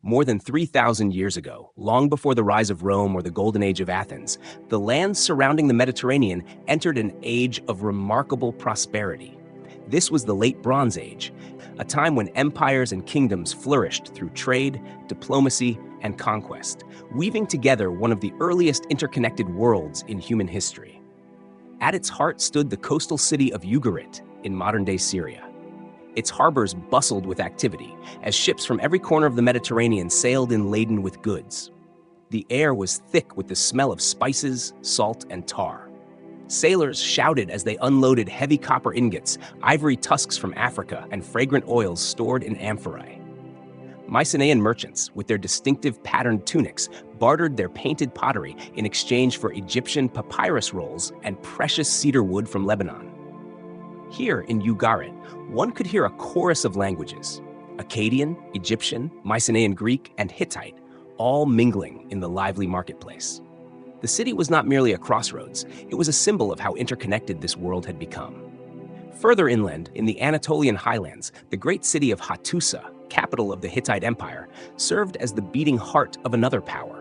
More than 3,000 years ago, long before the rise of Rome or the Golden Age of Athens, the lands surrounding the Mediterranean entered an age of remarkable prosperity. This was the Late Bronze Age, a time when empires and kingdoms flourished through trade, diplomacy, and conquest, weaving together one of the earliest interconnected worlds in human history. At its heart stood the coastal city of Ugarit in modern-day Syria. Its harbors bustled with activity as ships from every corner of the Mediterranean sailed in laden with goods. The air was thick with the smell of spices, salt, and tar. Sailors shouted as they unloaded heavy copper ingots, ivory tusks from Africa, and fragrant oils stored in amphorae. Mycenaean merchants, with their distinctive patterned tunics, bartered their painted pottery in exchange for Egyptian papyrus rolls and precious cedar wood from Lebanon. Here in Ugarit, one could hear a chorus of languages: Akkadian, Egyptian, Mycenaean Greek, and Hittite, all mingling in the lively marketplace. The city was not merely a crossroads, it was a symbol of how interconnected this world had become. Further inland, in the Anatolian highlands, the great city of Hattusa, capital of the Hittite Empire, served as the beating heart of another power.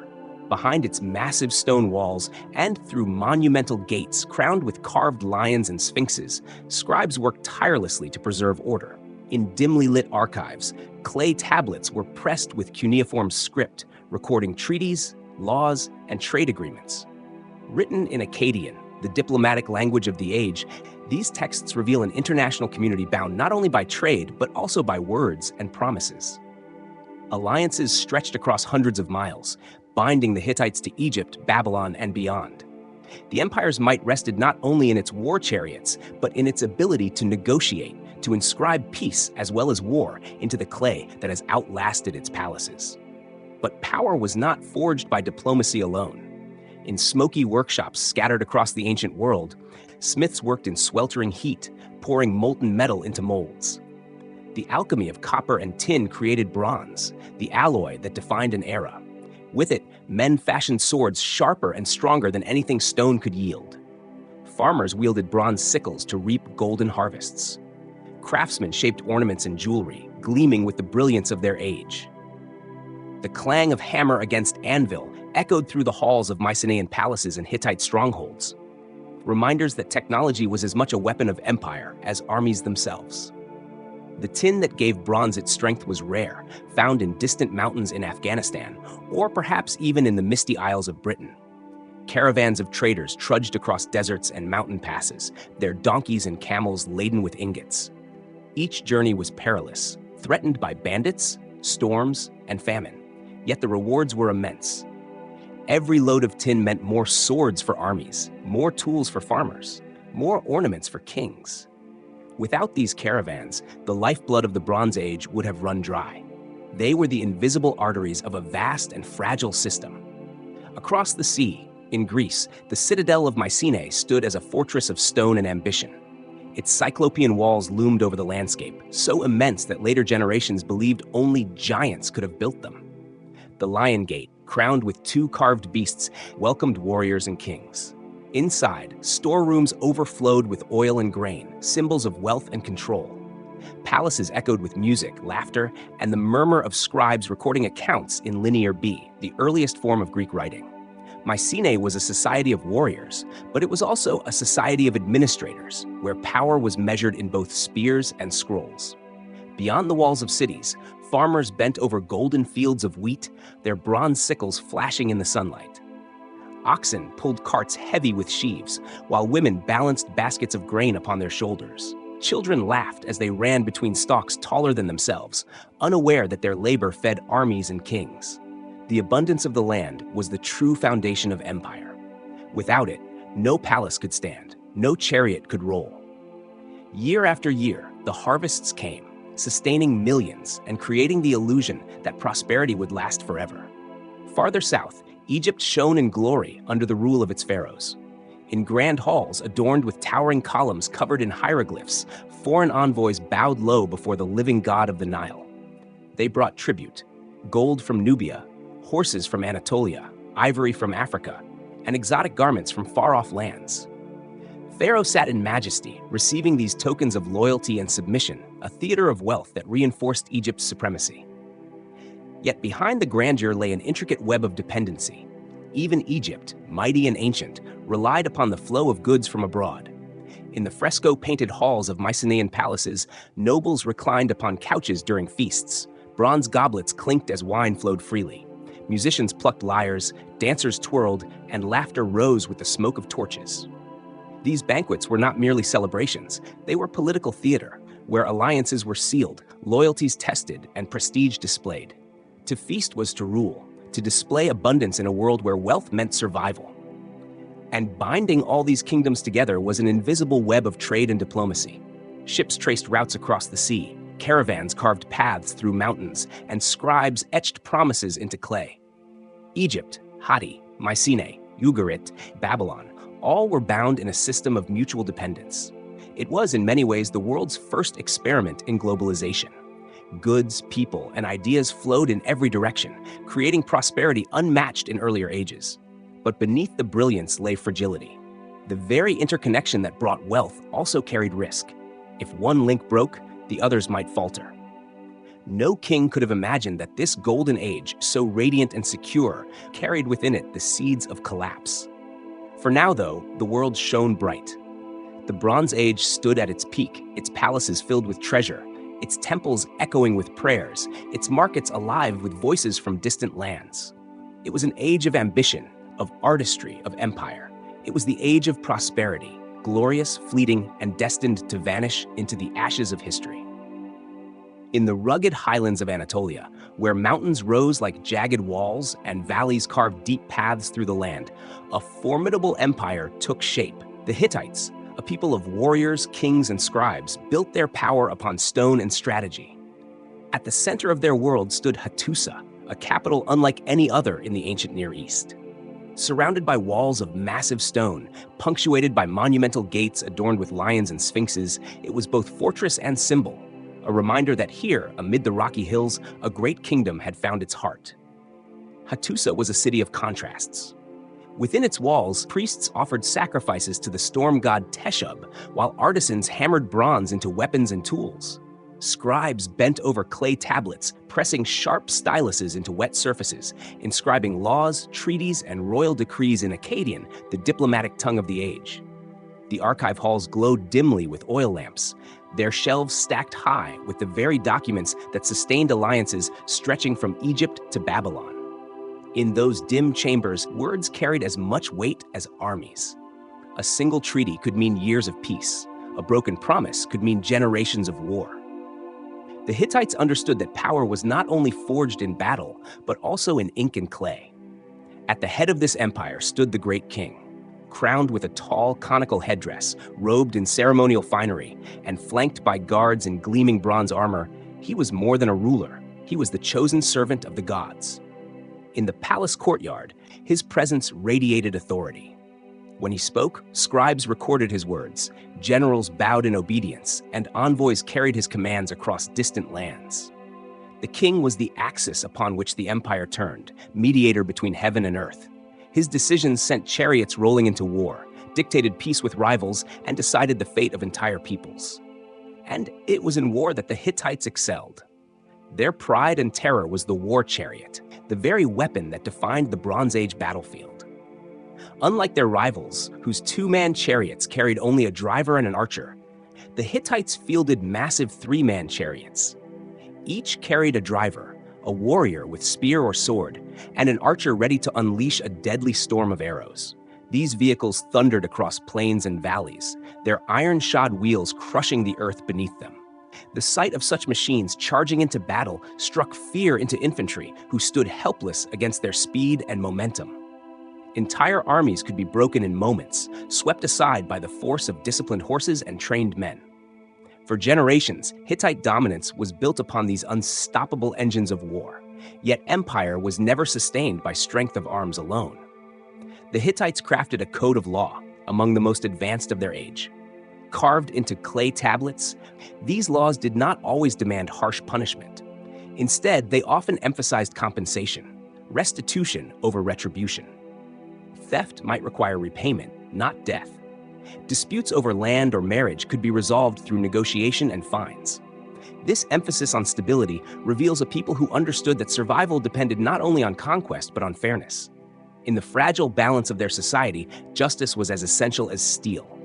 Behind its massive stone walls and through monumental gates crowned with carved lions and sphinxes, scribes worked tirelessly to preserve order. In dimly lit archives, clay tablets were pressed with cuneiform script, recording treaties, laws, and trade agreements. Written in Akkadian, the diplomatic language of the age, these texts reveal an international community bound not only by trade, but also by words and promises. Alliances stretched across hundreds of miles, binding the Hittites to Egypt, Babylon, and beyond. The empire's might rested not only in its war chariots, but in its ability to negotiate, to inscribe peace as well as war into the clay that has outlasted its palaces. But power was not forged by diplomacy alone. In smoky workshops scattered across the ancient world, smiths worked in sweltering heat, pouring molten metal into molds. The alchemy of copper and tin created bronze, the alloy that defined an era. With it, men fashioned swords sharper and stronger than anything stone could yield. Farmers wielded bronze sickles to reap golden harvests. Craftsmen shaped ornaments and jewelry, gleaming with the brilliance of their age. The clang of hammer against anvil echoed through the halls of Mycenaean palaces and Hittite strongholds, reminders that technology was as much a weapon of empire as armies themselves. The tin that gave bronze its strength was rare, found in distant mountains in Afghanistan, or perhaps even in the misty isles of Britain. Caravans of traders trudged across deserts and mountain passes, their donkeys and camels laden with ingots. Each journey was perilous, threatened by bandits, storms, and famine, yet the rewards were immense. Every load of tin meant more swords for armies, more tools for farmers, more ornaments for kings. Without these caravans, the lifeblood of the Bronze Age would have run dry. They were the invisible arteries of a vast and fragile system. Across the sea, in Greece, the citadel of Mycenae stood as a fortress of stone and ambition. Its cyclopean walls loomed over the landscape, so immense that later generations believed only giants could have built them. The Lion Gate, crowned with two carved beasts, welcomed warriors and kings. Inside, storerooms overflowed with oil and grain, symbols of wealth and control. Palaces echoed with music, laughter, and the murmur of scribes recording accounts in Linear B, the earliest form of Greek writing. Mycenae was a society of warriors, but it was also a society of administrators, where power was measured in both spears and scrolls. Beyond the walls of cities, farmers bent over golden fields of wheat, their bronze sickles flashing in the sunlight. Oxen pulled carts heavy with sheaves, while women balanced baskets of grain upon their shoulders. Children laughed as they ran between stalks taller than themselves, unaware that their labor fed armies and kings. The abundance of the land was the true foundation of empire. Without it, no palace could stand, no chariot could roll. Year after year, the harvests came, sustaining millions and creating the illusion that prosperity would last forever. Farther south, Egypt shone in glory under the rule of its pharaohs. In grand halls adorned with towering columns covered in hieroglyphs, foreign envoys bowed low before the living god of the Nile. They brought tribute: gold from Nubia, horses from Anatolia, ivory from Africa, and exotic garments from far-off lands. Pharaoh sat in majesty, receiving these tokens of loyalty and submission, a theater of wealth that reinforced Egypt's supremacy. Yet behind the grandeur lay an intricate web of dependency. Even Egypt, mighty and ancient, relied upon the flow of goods from abroad. In the fresco-painted halls of Mycenaean palaces, nobles reclined upon couches during feasts. Bronze goblets clinked as wine flowed freely. Musicians plucked lyres, dancers twirled, and laughter rose with the smoke of torches. These banquets were not merely celebrations, they were political theater, where alliances were sealed, loyalties tested, and prestige displayed. To feast was to rule, to display abundance in a world where wealth meant survival. And binding all these kingdoms together was an invisible web of trade and diplomacy. Ships traced routes across the sea, caravans carved paths through mountains, and scribes etched promises into clay. Egypt, Hatti, Mycenae, Ugarit, Babylon, all were bound in a system of mutual dependence. It was, in many ways, the world's first experiment in globalization. Goods, people, and ideas flowed in every direction, creating prosperity unmatched in earlier ages. But beneath the brilliance lay fragility. The very interconnection that brought wealth also carried risk. If one link broke, the others might falter. No king could have imagined that this golden age, so radiant and secure, carried within it the seeds of collapse. For now, though, the world shone bright. The Bronze Age stood at its peak, its palaces filled with treasure, its temples echoing with prayers, its markets alive with voices from distant lands. It was an age of ambition, of artistry, of empire. It was the age of prosperity, glorious, fleeting, and destined to vanish into the ashes of history. In the rugged highlands of Anatolia, where mountains rose like jagged walls and valleys carved deep paths through the land, a formidable empire took shape. The Hittites, a people of warriors, kings, and scribes, built their power upon stone and strategy. At the center of their world stood Hattusa, a capital unlike any other in the ancient Near East. Surrounded by walls of massive stone, punctuated by monumental gates adorned with lions and sphinxes, it was both fortress and symbol, a reminder that here, amid the rocky hills, a great kingdom had found its heart. Hattusa was a city of contrasts. Within its walls, priests offered sacrifices to the storm god Teshub, while artisans hammered bronze into weapons and tools. Scribes bent over clay tablets, pressing sharp styluses into wet surfaces, inscribing laws, treaties, and royal decrees in Akkadian, the diplomatic tongue of the age. The archive halls glowed dimly with oil lamps, their shelves stacked high with the very documents that sustained alliances stretching from Egypt to Babylon. In those dim chambers, words carried as much weight as armies. A single treaty could mean years of peace. A broken promise could mean generations of war. The Hittites understood that power was not only forged in battle, but also in ink and clay. At the head of this empire stood the great king, crowned with a tall, conical headdress, robed in ceremonial finery, and flanked by guards in gleaming bronze armor. He was more than a ruler. He was the chosen servant of the gods. In the palace courtyard, his presence radiated authority. When he spoke, scribes recorded his words, generals bowed in obedience, and envoys carried his commands across distant lands. The king was the axis upon which the empire turned, mediator between heaven and earth. His decisions sent chariots rolling into war, dictated peace with rivals, and decided the fate of entire peoples. And it was in war that the Hittites excelled. Their pride and terror was the war chariot, the very weapon that defined the Bronze Age battlefield. Unlike their rivals, whose two-man chariots carried only a driver and an archer, the Hittites fielded massive three-man chariots. Each carried a driver, a warrior with spear or sword, and an archer ready to unleash a deadly storm of arrows. These vehicles thundered across plains and valleys, their iron-shod wheels crushing the earth beneath them. The sight of such machines charging into battle struck fear into infantry, who stood helpless against their speed and momentum. Entire armies could be broken in moments, swept aside by the force of disciplined horses and trained men. For generations, Hittite dominance was built upon these unstoppable engines of war, yet empire was never sustained by strength of arms alone. The Hittites crafted a code of law, among the most advanced of their age. Carved into clay tablets, these laws did not always demand harsh punishment. Instead, they often emphasized compensation, restitution over retribution. Theft might require repayment, not death. Disputes over land or marriage could be resolved through negotiation and fines. This emphasis on stability reveals a people who understood that survival depended not only on conquest but on fairness. In the fragile balance of their society, justice was as essential as steel.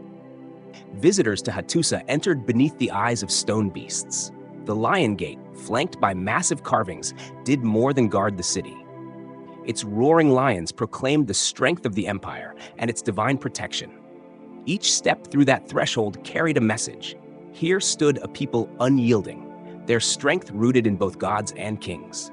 Visitors to Hattusa entered beneath the eyes of stone beasts. The Lion Gate, flanked by massive carvings, did more than guard the city. Its roaring lions proclaimed the strength of the empire and its divine protection. Each step through that threshold carried a message. Here stood a people unyielding, their strength rooted in both gods and kings.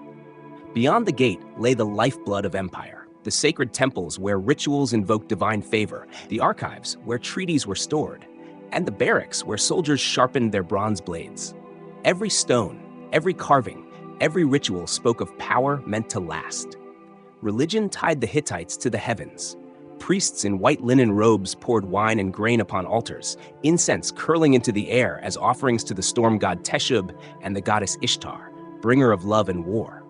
Beyond the gate lay the lifeblood of empire, the sacred temples where rituals invoked divine favor, the archives where treaties were stored, and the barracks where soldiers sharpened their bronze blades. Every stone, every carving, every ritual spoke of power meant to last. Religion tied the Hittites to the heavens. Priests in white linen robes poured wine and grain upon altars, incense curling into the air as offerings to the storm god Teshub and the goddess Ishtar, bringer of love and war.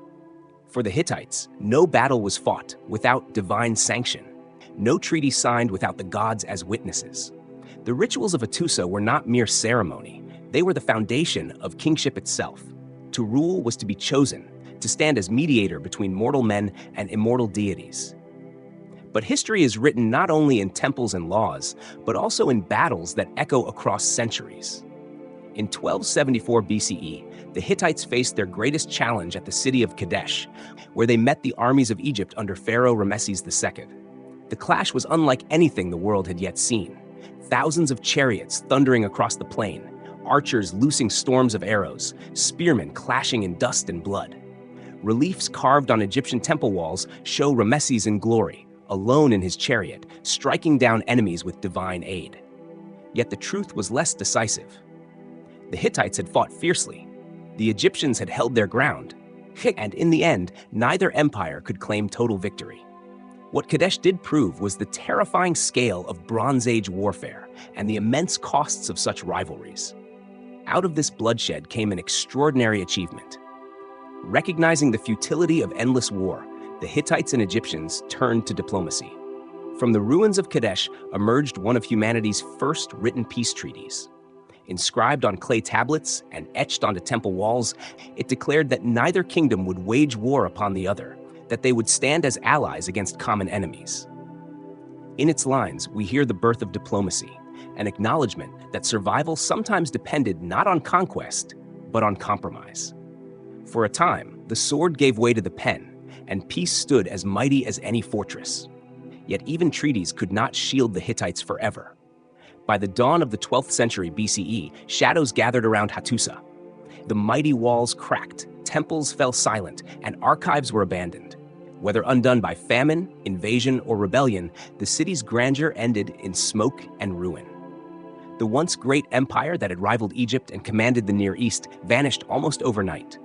For the Hittites, no battle was fought without divine sanction, no treaty signed without the gods as witnesses. The rituals of Hattusa were not mere ceremony, they were the foundation of kingship itself. To rule was to be chosen, to stand as mediator between mortal men and immortal deities. But history is written not only in temples and laws, but also in battles that echo across centuries. In 1274 BCE, the Hittites faced their greatest challenge at the city of Kadesh, where they met the armies of Egypt under Pharaoh Ramesses II. The clash was unlike anything the world had yet seen. Thousands of chariots thundering across the plain, archers loosing storms of arrows, spearmen clashing in dust and blood. Reliefs carved on Egyptian temple walls show Ramesses in glory, alone in his chariot, striking down enemies with divine aid. Yet the truth was less decisive. The Hittites had fought fiercely. The Egyptians had held their ground. And in the end, neither empire could claim total victory. What Kadesh did prove was the terrifying scale of Bronze Age warfare and the immense costs of such rivalries. Out of this bloodshed came an extraordinary achievement. Recognizing the futility of endless war, the Hittites and Egyptians turned to diplomacy. From the ruins of Kadesh emerged one of humanity's first written peace treaties. Inscribed on clay tablets and etched onto temple walls, it declared that neither kingdom would wage war upon the other, that they would stand as allies against common enemies. In its lines, we hear the birth of diplomacy, an acknowledgement that survival sometimes depended not on conquest, but on compromise. For a time, the sword gave way to the pen, and peace stood as mighty as any fortress. Yet even treaties could not shield the Hittites forever. By the dawn of the 12th century BCE, shadows gathered around Hattusa. The mighty walls cracked, temples fell silent, and archives were abandoned. Whether undone by famine, invasion, or rebellion, the city's grandeur ended in smoke and ruin. The once great empire that had rivaled Egypt and commanded the Near East vanished almost overnight.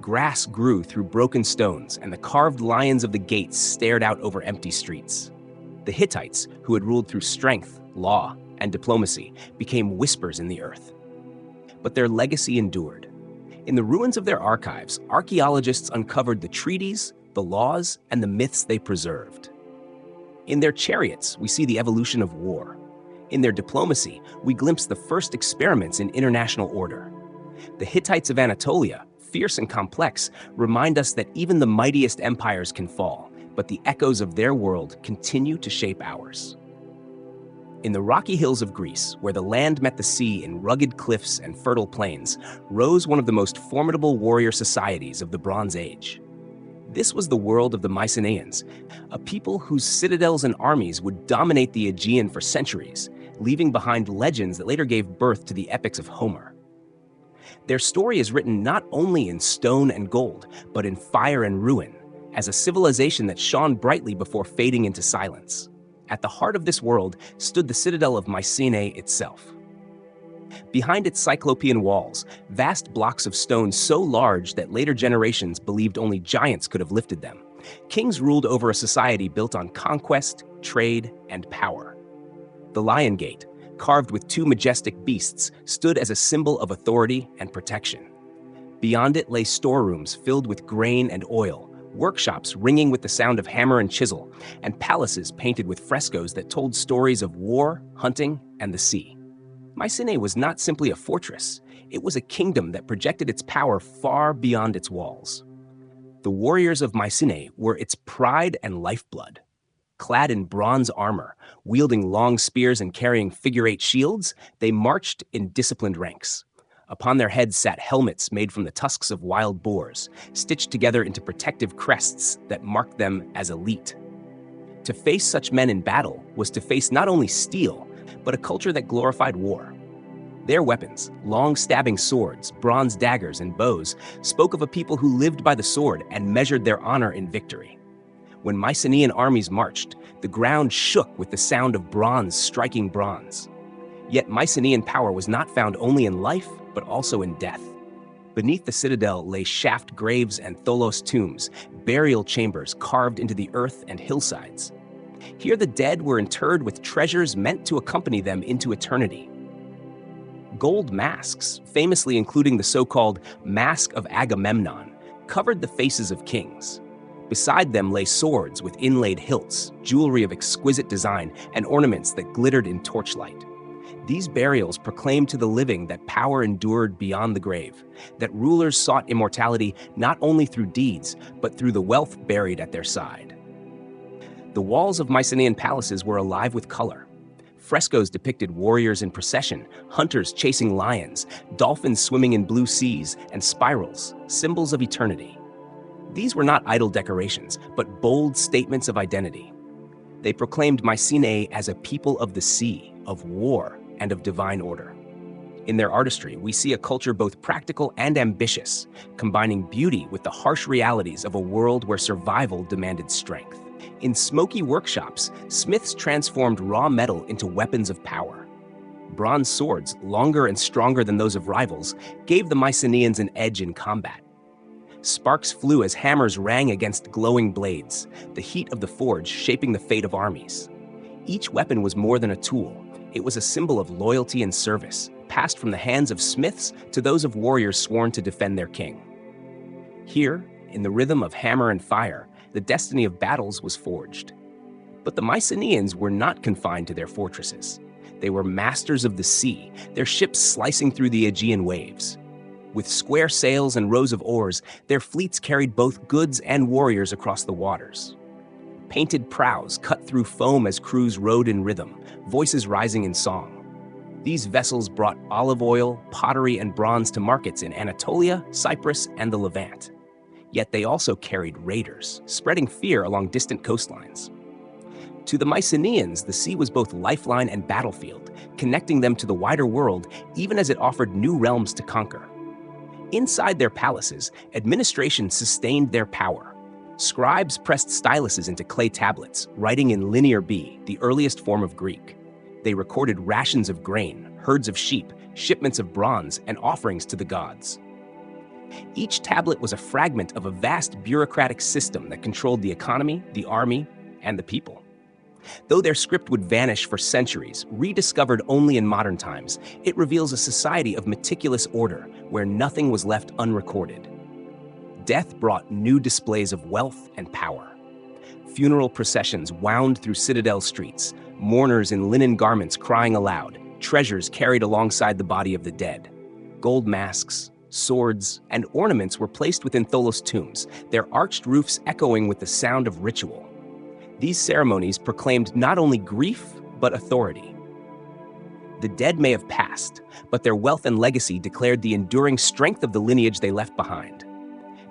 Grass grew through broken stones, and the carved lions of the gates stared out over empty streets. The Hittites, who had ruled through strength, law, and diplomacy, became whispers in the earth. But their legacy endured. In the ruins of their archives, archaeologists uncovered the treaties, the laws, and the myths they preserved. In their chariots, we see the evolution of war. In their diplomacy, we glimpse the first experiments in international order. The Hittites of Anatolia, fierce and complex, remind us that even the mightiest empires can fall, but the echoes of their world continue to shape ours. In the rocky hills of Greece, where the land met the sea in rugged cliffs and fertile plains, rose one of the most formidable warrior societies of the Bronze Age. This was the world of the Mycenaeans, a people whose citadels and armies would dominate the Aegean for centuries, leaving behind legends that later gave birth to the epics of Homer. Their story is written not only in stone and gold, but in fire and ruin, as a civilization that shone brightly before fading into silence. At the heart of this world stood the citadel of Mycenae itself. Behind its cyclopean walls, vast blocks of stone so large that later generations believed only giants could have lifted them, kings ruled over a society built on conquest, trade, and power. The Lion Gate, carved with two majestic beasts, stood as a symbol of authority and protection. Beyond it lay storerooms filled with grain and oil, workshops ringing with the sound of hammer and chisel, and palaces painted with frescoes that told stories of war, hunting, and the sea. Mycenae was not simply a fortress, it was a kingdom that projected its power far beyond its walls. The warriors of Mycenae were its pride and lifeblood. Clad in bronze armor, wielding long spears and carrying figure-8 shields, they marched in disciplined ranks. Upon their heads sat helmets made from the tusks of wild boars, stitched together into protective crests that marked them as elite. To face such men in battle was to face not only steel, but a culture that glorified war. Their weapons, long stabbing swords, bronze daggers, and bows, spoke of a people who lived by the sword and measured their honor in victory. When Mycenaean armies marched, the ground shook with the sound of bronze striking bronze. Yet Mycenaean power was not found only in life, but also in death. Beneath the citadel lay shaft graves and tholos tombs, burial chambers carved into the earth and hillsides. Here the dead were interred with treasures meant to accompany them into eternity. Gold masks, famously including the so-called Mask of Agamemnon, covered the faces of kings. Beside them lay swords with inlaid hilts, jewelry of exquisite design, and ornaments that glittered in torchlight. These burials proclaimed to the living that power endured beyond the grave, that rulers sought immortality not only through deeds, but through the wealth buried at their side. The walls of Mycenaean palaces were alive with color. Frescoes depicted warriors in procession, hunters chasing lions, dolphins swimming in blue seas, and spirals, symbols of eternity. These were not idle decorations, but bold statements of identity. They proclaimed Mycenae as a people of the sea, of war, and of divine order. In their artistry, we see a culture both practical and ambitious, combining beauty with the harsh realities of a world where survival demanded strength. In smoky workshops, smiths transformed raw metal into weapons of power. Bronze swords, longer and stronger than those of rivals, gave the Mycenaeans an edge in combat. Sparks flew as hammers rang against glowing blades, the heat of the forge shaping the fate of armies. Each weapon was more than a tool. It was a symbol of loyalty and service, passed from the hands of smiths to those of warriors sworn to defend their king. Here, in the rhythm of hammer and fire, the destiny of battles was forged. But the Mycenaeans were not confined to their fortresses. They were masters of the sea, their ships slicing through the Aegean waves. With square sails and rows of oars, their fleets carried both goods and warriors across the waters. Painted prows cut through foam as crews rowed in rhythm, voices rising in song. These vessels brought olive oil, pottery, and bronze to markets in Anatolia, Cyprus, and the Levant. Yet they also carried raiders, spreading fear along distant coastlines. To the Mycenaeans, the sea was both lifeline and battlefield, connecting them to the wider world even as it offered new realms to conquer. Inside their palaces, administration sustained their power. Scribes pressed styluses into clay tablets, writing in Linear B, the earliest form of Greek. They recorded rations of grain, herds of sheep, shipments of bronze, and offerings to the gods. Each tablet was a fragment of a vast bureaucratic system that controlled the economy, the army, and the people. Though their script would vanish for centuries, rediscovered only in modern times, it reveals a society of meticulous order where nothing was left unrecorded. Death brought new displays of wealth and power. Funeral processions wound through citadel streets, mourners in linen garments crying aloud, treasures carried alongside the body of the dead. Gold masks, swords, and ornaments were placed within tholos tombs, their arched roofs echoing with the sound of ritual. These ceremonies proclaimed not only grief, but authority. The dead may have passed, but their wealth and legacy declared the enduring strength of the lineage they left behind.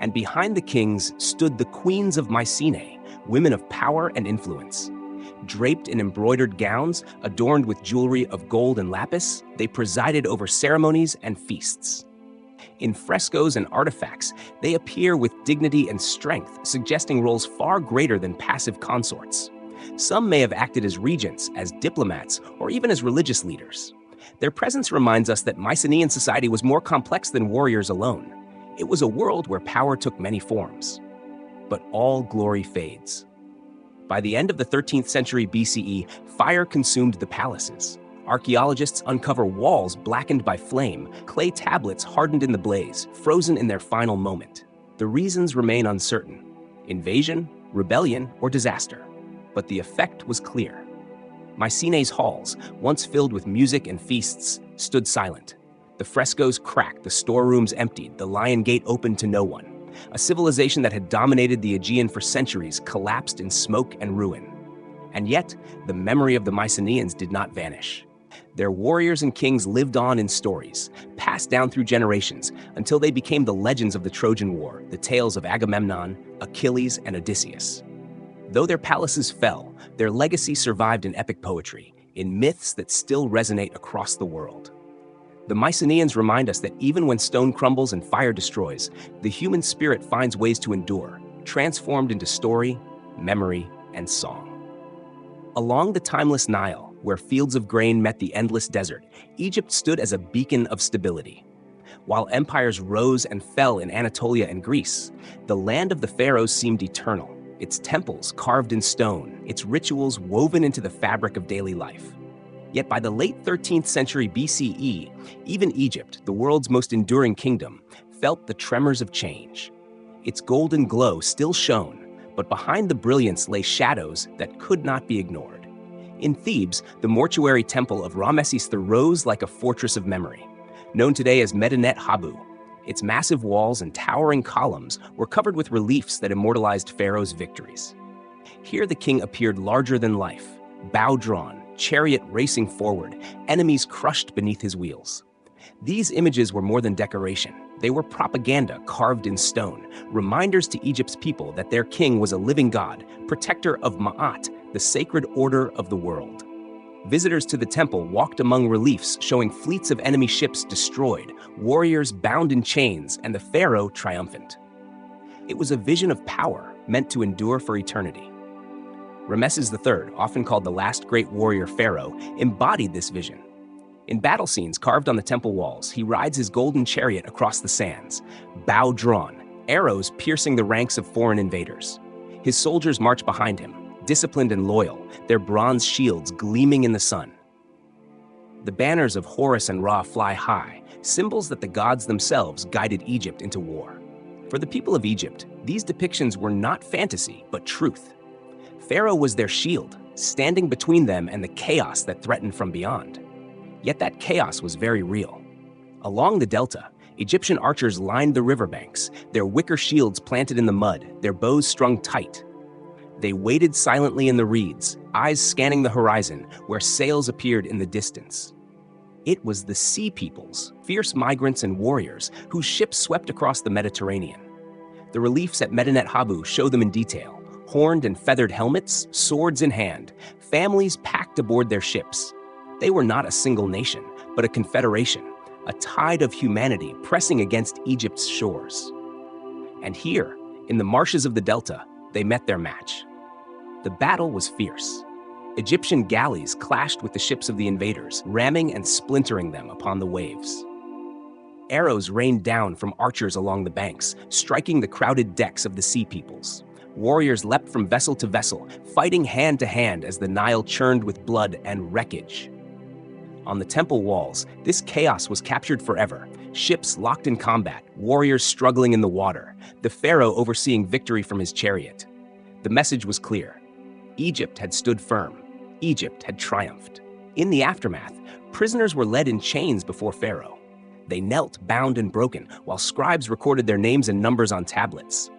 And behind the kings stood the queens of Mycenae, women of power and influence. Draped in embroidered gowns, adorned with jewelry of gold and lapis, they presided over ceremonies and feasts. In frescoes and artifacts, they appear with dignity and strength, suggesting roles far greater than passive consorts. Some may have acted as regents, as diplomats, or even as religious leaders. Their presence reminds us that Mycenaean society was more complex than warriors alone. It was a world where power took many forms. But all glory fades. By the end of the 13th century BCE, fire consumed the palaces. Archaeologists uncover walls blackened by flame, clay tablets hardened in the blaze, frozen in their final moment. The reasons remain uncertain: invasion, rebellion, or disaster. But the effect was clear. Mycenaean halls, once filled with music and feasts, stood silent. The frescoes cracked, the storerooms emptied, the lion gate opened to no one. A civilization that had dominated the Aegean for centuries collapsed in smoke and ruin. And yet, the memory of the Mycenaeans did not vanish. Their warriors and kings lived on in stories, passed down through generations, until they became the legends of the Trojan War, the tales of Agamemnon, Achilles, and Odysseus. Though their palaces fell, their legacy survived in epic poetry, in myths that still resonate across the world. The Mycenaeans remind us that even when stone crumbles and fire destroys, the human spirit finds ways to endure, transformed into story, memory, and song. Along the timeless Nile, where fields of grain met the endless desert, Egypt stood as a beacon of stability. While empires rose and fell in Anatolia and Greece, the land of the pharaohs seemed eternal, its temples carved in stone, its rituals woven into the fabric of daily life. Yet by the late 13th century BCE, even Egypt, the world's most enduring kingdom, felt the tremors of change. Its golden glow still shone, but behind the brilliance lay shadows that could not be ignored. In Thebes, the mortuary temple of Ramesses III rose like a fortress of memory. Known today as Medinet Habu, its massive walls and towering columns were covered with reliefs that immortalized Pharaoh's victories. Here the king appeared larger than life, bow drawn, chariot racing forward, enemies crushed beneath his wheels. These images were more than decoration. They were propaganda carved in stone, reminders to Egypt's people that their king was a living god, protector of Ma'at, the sacred order of the world. Visitors to the temple walked among reliefs showing fleets of enemy ships destroyed, warriors bound in chains, and the pharaoh triumphant. It was a vision of power meant to endure for eternity. Ramesses III, often called the last great warrior pharaoh, embodied this vision. In battle scenes carved on the temple walls, he rides his golden chariot across the sands, bow drawn, arrows piercing the ranks of foreign invaders. His soldiers march behind him, disciplined and loyal, their bronze shields gleaming in the sun. The banners of Horus and Ra fly high, symbols that the gods themselves guided Egypt into war. For the people of Egypt, these depictions were not fantasy, but truth. Pharaoh was their shield, standing between them and the chaos that threatened from beyond. Yet that chaos was very real. Along the delta, Egyptian archers lined the riverbanks, their wicker shields planted in the mud, their bows strung tight. They waited silently in the reeds, eyes scanning the horizon, where sails appeared in the distance. It was the sea peoples, fierce migrants and warriors, whose ships swept across the Mediterranean. The reliefs at Medinet Habu show them in detail. Horned and feathered helmets, swords in hand, families packed aboard their ships. They were not a single nation, but a confederation, a tide of humanity pressing against Egypt's shores. And here, in the marshes of the Delta, they met their match. The battle was fierce. Egyptian galleys clashed with the ships of the invaders, ramming and splintering them upon the waves. Arrows rained down from archers along the banks, striking the crowded decks of the sea peoples. Warriors leapt from vessel to vessel, fighting hand to hand as the Nile churned with blood and wreckage. On the temple walls, this chaos was captured forever. Ships locked in combat, warriors struggling in the water, the pharaoh overseeing victory from his chariot. The message was clear. Egypt had stood firm. Egypt had triumphed. In the aftermath, prisoners were led in chains before Pharaoh. They knelt, bound and broken, while scribes recorded their names and numbers on tablets.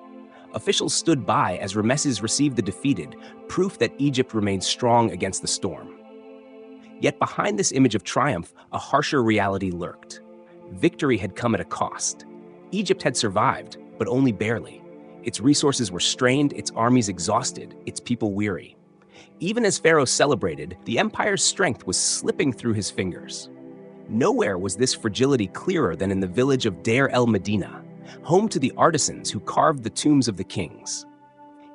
Officials stood by as Ramesses received the defeated, proof that Egypt remained strong against the storm. Yet behind this image of triumph, a harsher reality lurked. Victory had come at a cost. Egypt had survived, but only barely. Its resources were strained, its armies exhausted, its people weary. Even as Pharaoh celebrated, the empire's strength was slipping through his fingers. Nowhere was this fragility clearer than in the village of Deir el-Medina, home to the artisans who carved the tombs of the kings.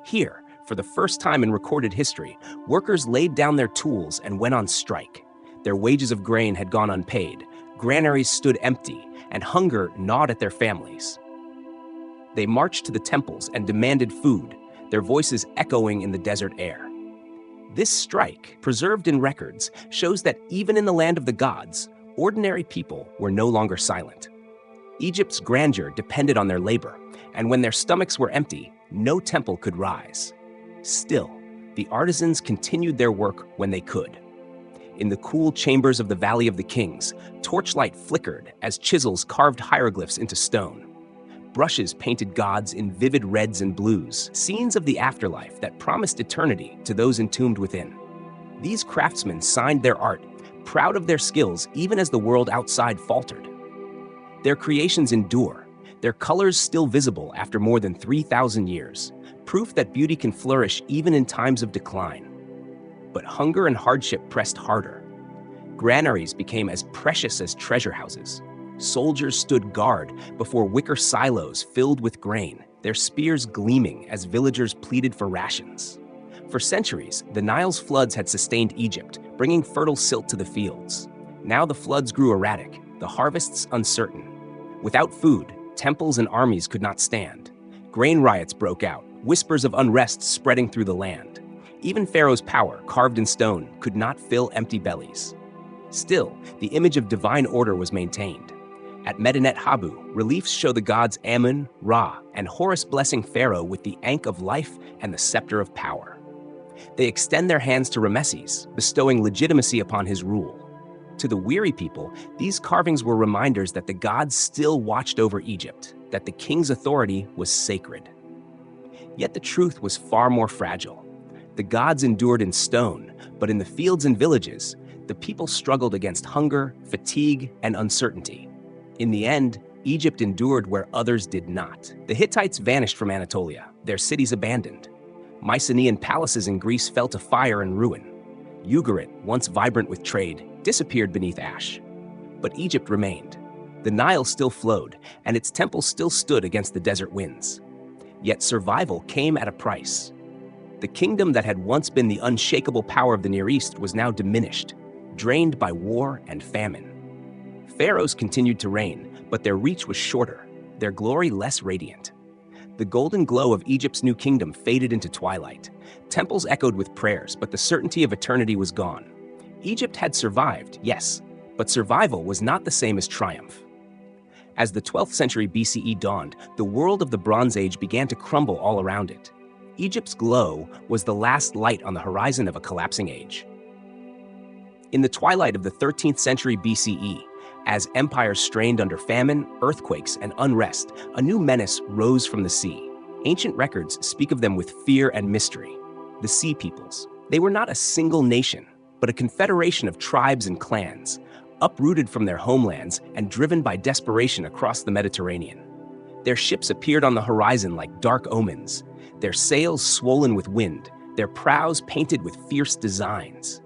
Here, for the first time in recorded history, workers laid down their tools and went on strike. Their wages of grain had gone unpaid, granaries stood empty, and hunger gnawed at their families. They marched to the temples and demanded food, their voices echoing in the desert air. This strike, preserved in records, shows that even in the land of the gods, ordinary people were no longer silent. Egypt's grandeur depended on their labor, and when their stomachs were empty, no temple could rise. Still, the artisans continued their work when they could. In the cool chambers of the Valley of the Kings, torchlight flickered as chisels carved hieroglyphs into stone. Brushes painted gods in vivid reds and blues, scenes of the afterlife that promised eternity to those entombed within. These craftsmen signed their art, proud of their skills even as the world outside faltered. Their creations endure, their colors still visible after more than 3,000 years, proof that beauty can flourish even in times of decline. But hunger and hardship pressed harder. Granaries became as precious as treasure houses. Soldiers stood guard before wicker silos filled with grain, their spears gleaming as villagers pleaded for rations. For centuries, the Nile's floods had sustained Egypt, bringing fertile silt to the fields. Now the floods grew erratic, the harvests uncertain. Without food, temples and armies could not stand. Grain riots broke out, whispers of unrest spreading through the land. Even Pharaoh's power, carved in stone, could not fill empty bellies. Still, the image of divine order was maintained. At Medinet Habu, reliefs show the gods Amun, Ra, and Horus blessing Pharaoh with the ankh of life and the scepter of power. They extend their hands to Rameses, bestowing legitimacy upon his rule. To the weary people, these carvings were reminders that the gods still watched over Egypt, that the king's authority was sacred. Yet the truth was far more fragile. The gods endured in stone, but in the fields and villages, the people struggled against hunger, fatigue, and uncertainty. In the end, Egypt endured where others did not. The Hittites vanished from Anatolia, their cities abandoned. Mycenaean palaces in Greece fell to fire and ruin. Ugarit, once vibrant with trade, disappeared beneath ash. But Egypt remained. The Nile still flowed, and its temples still stood against the desert winds. Yet survival came at a price. The kingdom that had once been the unshakable power of the Near East was now diminished, drained by war and famine. Pharaohs continued to reign, but their reach was shorter, their glory less radiant. The golden glow of Egypt's new kingdom faded into twilight. Temples echoed with prayers, but the certainty of eternity was gone. Egypt had survived, yes, but survival was not the same as triumph. As the 12th century BCE dawned, the world of the Bronze Age began to crumble all around it. Egypt's glow was the last light on the horizon of a collapsing age. In the twilight of the 13th century BCE, as empires strained under famine, earthquakes, and unrest, a new menace rose from the sea. Ancient records speak of them with fear and mystery. The Sea Peoples. They were not a single nation, but a confederation of tribes and clans, uprooted from their homelands and driven by desperation across the Mediterranean. Their ships appeared on the horizon like dark omens, their sails swollen with wind, their prows painted with fierce designs.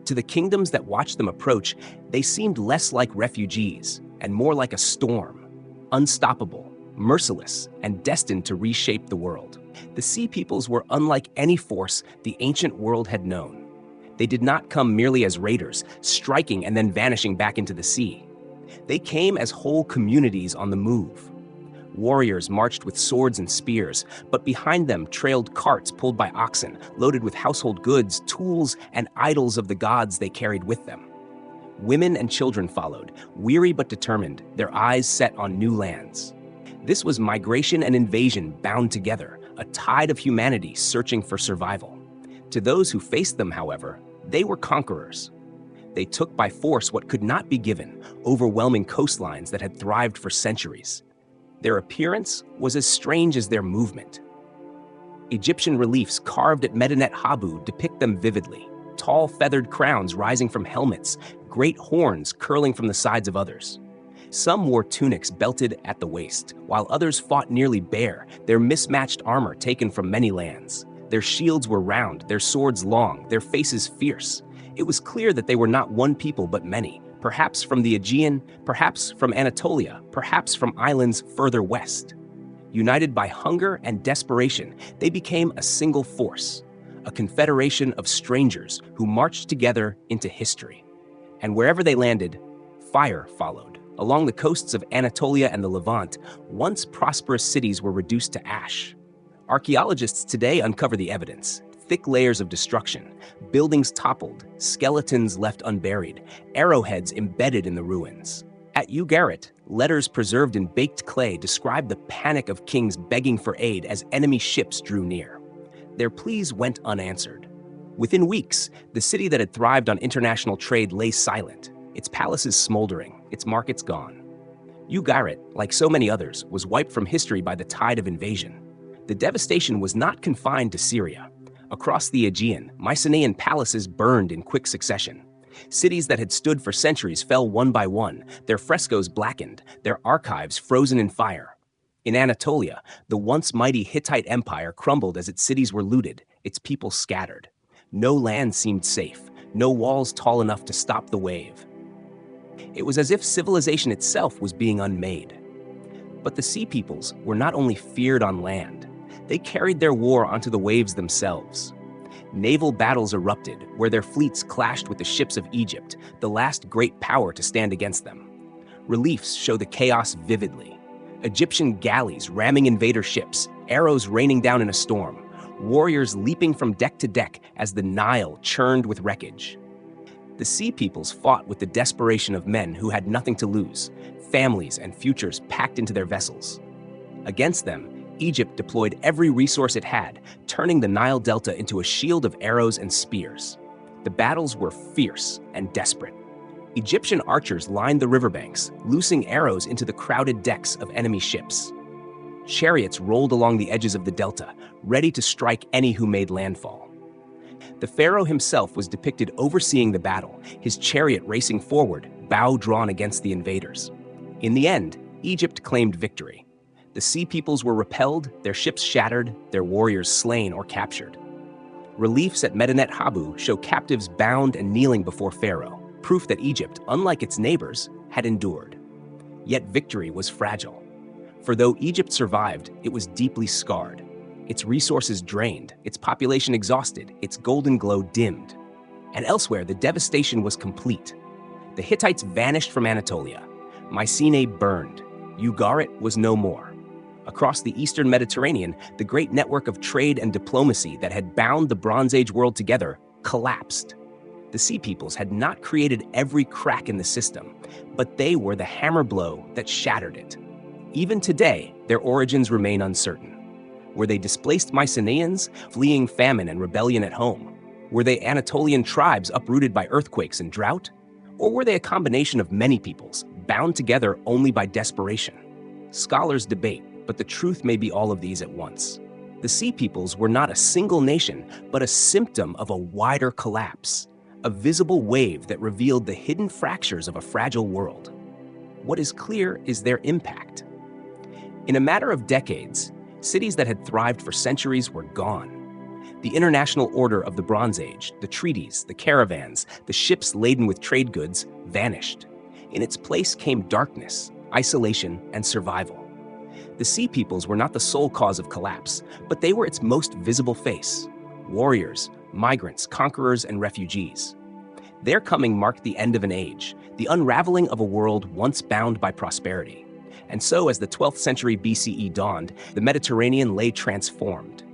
To the kingdoms that watched them approach, they seemed less like refugees and more like a storm, unstoppable, merciless, and destined to reshape the world. The Sea Peoples were unlike any force the ancient world had known. They did not come merely as raiders, striking and then vanishing back into the sea. They came as whole communities on the move. Warriors marched with swords and spears, but behind them trailed carts pulled by oxen, loaded with household goods, tools, and idols of the gods they carried with them. Women and children followed, weary but determined, their eyes set on new lands. This was migration and invasion bound together, a tide of humanity searching for survival. To those who faced them, however, they were conquerors. They took by force what could not be given, overwhelming coastlines that had thrived for centuries. Their appearance was as strange as their movement. Egyptian reliefs carved at Medinet Habu depict them vividly. Tall feathered crowns rising from helmets, great horns curling from the sides of others. Some wore tunics belted at the waist, while others fought nearly bare, their mismatched armor taken from many lands. Their shields were round, their swords long, their faces fierce. It was clear that they were not one people but many, perhaps from the Aegean, perhaps from Anatolia, perhaps from islands further west. United by hunger and desperation, they became a single force, a confederation of strangers who marched together into history. And wherever they landed, fire followed. Along the coasts of Anatolia and the Levant, once prosperous cities were reduced to ash. Archaeologists today uncover the evidence. Thick layers of destruction, buildings toppled, skeletons left unburied, arrowheads embedded in the ruins. At Ugarit, letters preserved in baked clay describe the panic of kings begging for aid as enemy ships drew near. Their pleas went unanswered. Within weeks, the city that had thrived on international trade lay silent, its palaces smoldering, its markets gone. Ugarit, like so many others, was wiped from history by the tide of invasion. The devastation was not confined to Syria. Across the Aegean, Mycenaean palaces burned in quick succession. Cities that had stood for centuries fell one by one, their frescoes blackened, their archives frozen in fire. In Anatolia, the once mighty Hittite Empire crumbled as its cities were looted, its people scattered. No land seemed safe, no walls tall enough to stop the wave. It was as if civilization itself was being unmade. But the Sea Peoples were not only feared on land, they carried their war onto the waves themselves. Naval battles erupted, where their fleets clashed with the ships of Egypt, the last great power to stand against them. Reliefs show the chaos vividly. Egyptian galleys ramming invader ships, arrows raining down in a storm, warriors leaping from deck to deck as the Nile churned with wreckage. The Sea Peoples fought with the desperation of men who had nothing to lose, families and futures packed into their vessels. Against them, Egypt deployed every resource it had, turning the Nile Delta into a shield of arrows and spears. The battles were fierce and desperate. Egyptian archers lined the riverbanks, loosing arrows into the crowded decks of enemy ships. Chariots rolled along the edges of the delta, ready to strike any who made landfall. The pharaoh himself was depicted overseeing the battle, his chariot racing forward, bow drawn against the invaders. In the end, Egypt claimed victory. The Sea Peoples were repelled, their ships shattered, their warriors slain or captured. Reliefs at Medinet Habu show captives bound and kneeling before Pharaoh, proof that Egypt, unlike its neighbors, had endured. Yet victory was fragile. For though Egypt survived, it was deeply scarred. Its resources drained, its population exhausted, its golden glow dimmed. And elsewhere, the devastation was complete. The Hittites vanished from Anatolia. Mycenae burned. Ugarit was no more. Across the eastern Mediterranean, the great network of trade and diplomacy that had bound the Bronze Age world together collapsed. The Sea Peoples had not created every crack in the system, but they were the hammer blow that shattered it. Even today, their origins remain uncertain. Were they displaced Mycenaeans, fleeing famine and rebellion at home? Were they Anatolian tribes uprooted by earthquakes and drought? Or were they a combination of many peoples, bound together only by desperation? Scholars debate, but the truth may be all of these at once. The Sea Peoples were not a single nation, but a symptom of a wider collapse, a visible wave that revealed the hidden fractures of a fragile world. What is clear is their impact. In a matter of decades, cities that had thrived for centuries were gone. The international order of the Bronze Age, the treaties, the caravans, the ships laden with trade goods, vanished. In its place came darkness, isolation, and survival. The Sea Peoples were not the sole cause of collapse, but they were its most visible face. Warriors, migrants, conquerors, and refugees. Their coming marked the end of an age, the unraveling of a world once bound by prosperity. And so, as the 12th century BCE dawned, the Mediterranean lay transformed.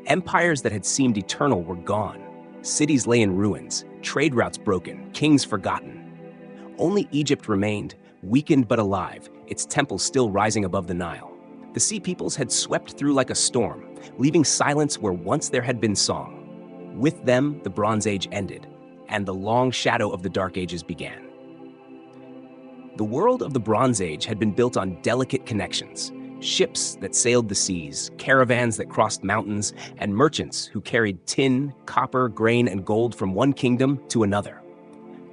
Empires that had seemed eternal were gone. Cities lay in ruins, trade routes broken, kings forgotten. Only Egypt remained, weakened but alive, its temples still rising above the Nile. The Sea Peoples had swept through like a storm, leaving silence where once there had been song. With them, the Bronze Age ended, and the long shadow of the Dark Ages began. The world of the Bronze Age had been built on delicate connections, ships that sailed the seas, caravans that crossed mountains, and merchants who carried tin, copper, grain, and gold from one kingdom to another.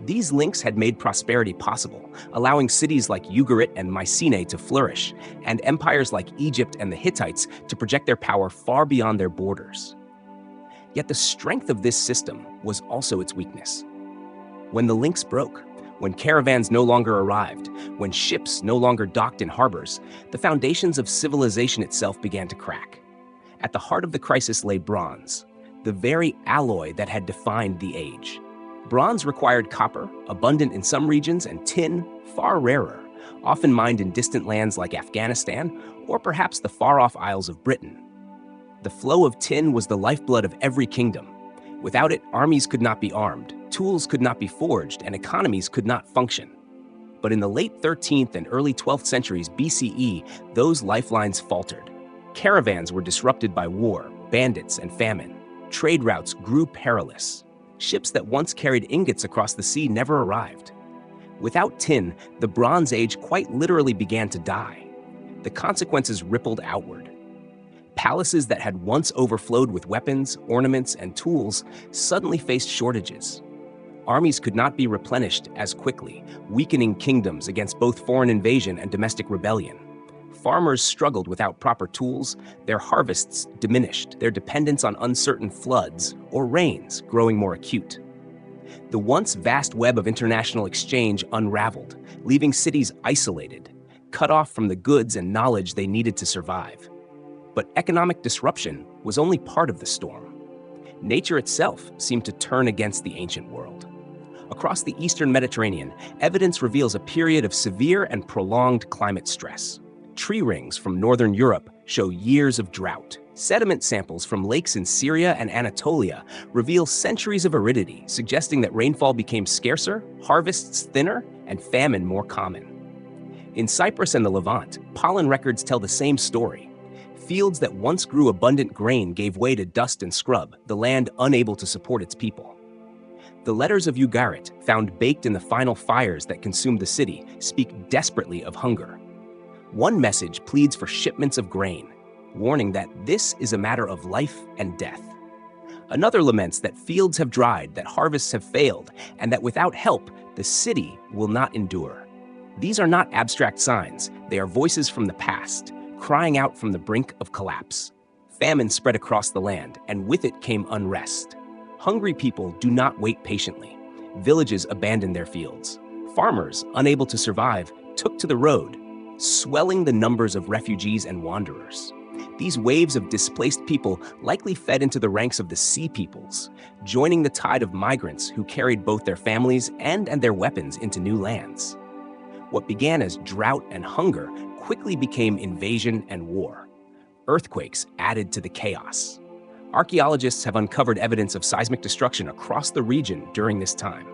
These links had made prosperity possible, allowing cities like Ugarit and Mycenae to flourish, and empires like Egypt and the Hittites to project their power far beyond their borders. Yet the strength of this system was also its weakness. When the links broke, when caravans no longer arrived, when ships no longer docked in harbors, the foundations of civilization itself began to crack. At the heart of the crisis lay bronze, the very alloy that had defined the age. Bronze required copper, abundant in some regions, and tin, far rarer, often mined in distant lands like Afghanistan or perhaps the far-off Isles of Britain. The flow of tin was the lifeblood of every kingdom. Without it, armies could not be armed, tools could not be forged, and economies could not function. But in the late 13th and early 12th centuries BCE, those lifelines faltered. Caravans were disrupted by war, bandits, and famine. Trade routes grew perilous. Ships that once carried ingots across the sea never arrived. Without tin, the Bronze Age quite literally began to die. The consequences rippled outward. Palaces that had once overflowed with weapons, ornaments, and tools suddenly faced shortages. Armies could not be replenished as quickly, weakening kingdoms against both foreign invasion and domestic rebellion. Farmers struggled without proper tools, their harvests diminished, their dependence on uncertain floods or rains growing more acute. The once vast web of international exchange unraveled, leaving cities isolated, cut off from the goods and knowledge they needed to survive. But economic disruption was only part of the storm. Nature itself seemed to turn against the ancient world. Across the eastern Mediterranean, evidence reveals a period of severe and prolonged climate stress. Tree rings from northern Europe show years of drought. Sediment samples from lakes in Syria and Anatolia reveal centuries of aridity, suggesting that rainfall became scarcer, harvests thinner, and famine more common. In Cyprus and the Levant, pollen records tell the same story. Fields that once grew abundant grain gave way to dust and scrub, the land unable to support its people. The letters of Ugarit, found baked in the final fires that consumed the city, speak desperately of hunger. One message pleads for shipments of grain, warning that this is a matter of life and death. Another laments that fields have dried, that harvests have failed, and that without help, the city will not endure. These are not abstract signs, they are voices from the past, crying out from the brink of collapse. Famine spread across the land, and with it came unrest. Hungry people do not wait patiently. Villages abandoned their fields. Farmers, unable to survive, took to the road, swelling the numbers of refugees and wanderers. These waves of displaced people likely fed into the ranks of the sea peoples, joining the tide of migrants who carried both their families and their weapons into new lands. What began as drought and hunger quickly became invasion and war. Earthquakes added to the chaos. Archaeologists have uncovered evidence of seismic destruction across the region during this time.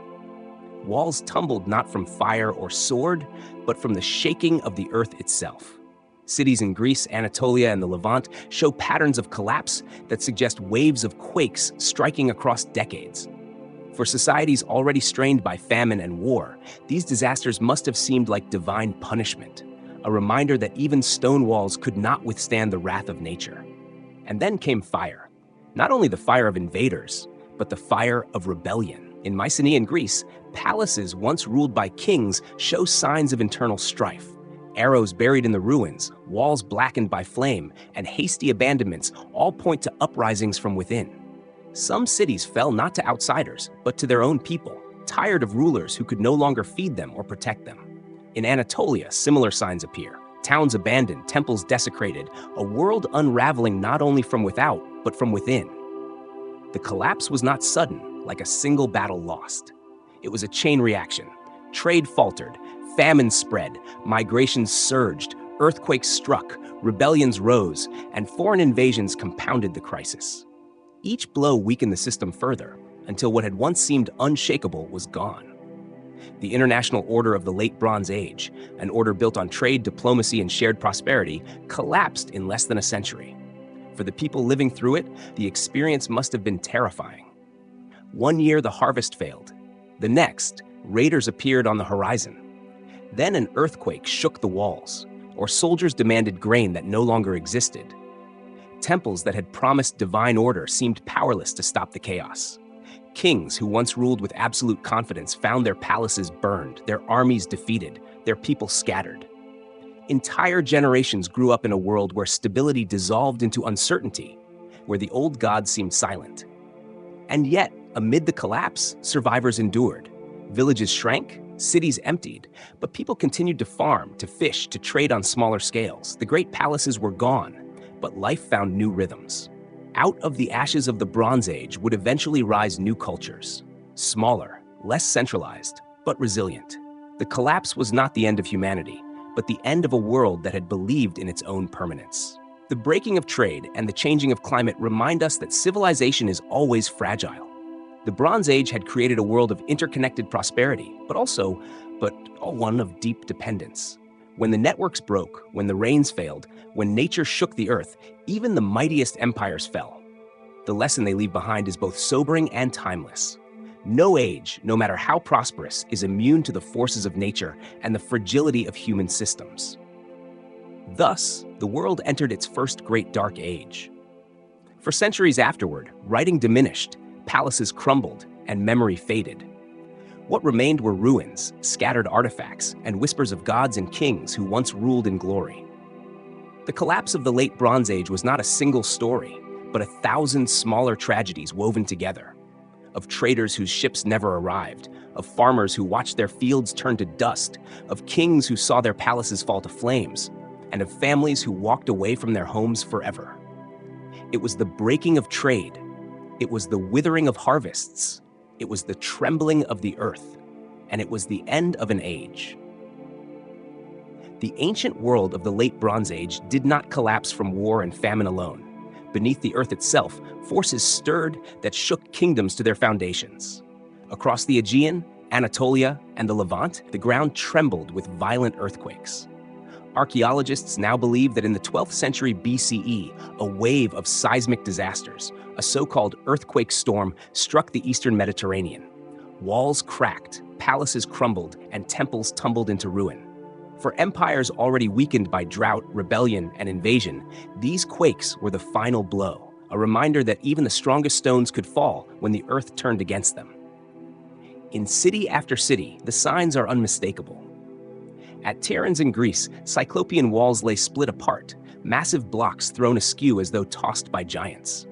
Walls tumbled not from fire or sword, but from the shaking of the earth itself. Cities in Greece, Anatolia, and the Levant show patterns of collapse that suggest waves of quakes striking across decades. For societies already strained by famine and war, these disasters must have seemed like divine punishment, a reminder that even stone walls could not withstand the wrath of nature. And then came fire. Not only the fire of invaders, but the fire of rebellion. In Mycenaean Greece, palaces once ruled by kings show signs of internal strife. Arrows buried in the ruins, walls blackened by flame, and hasty abandonments all point to uprisings from within. Some cities fell not to outsiders, but to their own people, tired of rulers who could no longer feed them or protect them. In Anatolia, similar signs appear. Towns abandoned, temples desecrated, a world unraveling not only from without, but from within. The collapse was not sudden, like a single battle lost. It was a chain reaction. Trade faltered, famine spread, migrations surged, earthquakes struck, rebellions rose, and foreign invasions compounded the crisis. Each blow weakened the system further, until what had once seemed unshakable was gone. The international order of the late Bronze Age, an order built on trade, diplomacy, and shared prosperity, collapsed in less than a century. For the people living through it, the experience must have been terrifying. One year, the harvest failed. The next, raiders appeared on the horizon. Then an earthquake shook the walls, or soldiers demanded grain that no longer existed. Temples that had promised divine order seemed powerless to stop the chaos. Kings who once ruled with absolute confidence found their palaces burned, their armies defeated, their people scattered. Entire generations grew up in a world where stability dissolved into uncertainty, where the old gods seemed silent. And yet, amid the collapse, survivors endured. Villages shrank, cities emptied, but people continued to farm, to fish, to trade on smaller scales. The great palaces were gone, but life found new rhythms. Out of the ashes of the Bronze Age would eventually rise new cultures. Smaller, less centralized, but resilient. The collapse was not the end of humanity, but the end of a world that had believed in its own permanence. The breaking of trade and the changing of climate remind us that civilization is always fragile. The Bronze Age had created a world of interconnected prosperity, but one of deep dependence. When the networks broke, when the rains failed, when nature shook the earth, even the mightiest empires fell. The lesson they leave behind is both sobering and timeless. No age, no matter how prosperous, is immune to the forces of nature and the fragility of human systems. Thus, the world entered its first great dark age. For centuries afterward, writing diminished, palaces crumbled, and memory faded. What remained were ruins, scattered artifacts, and whispers of gods and kings who once ruled in glory. The collapse of the Late Bronze Age was not a single story, but 1,000 smaller tragedies woven together. Of traders whose ships never arrived, of farmers who watched their fields turn to dust, of kings who saw their palaces fall to flames, and of families who walked away from their homes forever. It was the breaking of trade. It was the withering of harvests. It was the trembling of the earth. And it was the end of an age. The ancient world of the Late Bronze Age did not collapse from war and famine alone. Beneath the earth itself, forces stirred that shook kingdoms to their foundations. Across the Aegean, Anatolia, and the Levant, the ground trembled with violent earthquakes. Archaeologists now believe that in the 12th century BCE, a wave of seismic disasters, a so-called earthquake storm, struck the eastern Mediterranean. Walls cracked, palaces crumbled, and temples tumbled into ruin. For empires already weakened by drought, rebellion, and invasion, these quakes were the final blow, a reminder that even the strongest stones could fall when the earth turned against them. In city after city, the signs are unmistakable. At Tiryns in Greece, Cyclopean walls lay split apart, massive blocks thrown askew as though tossed by giants.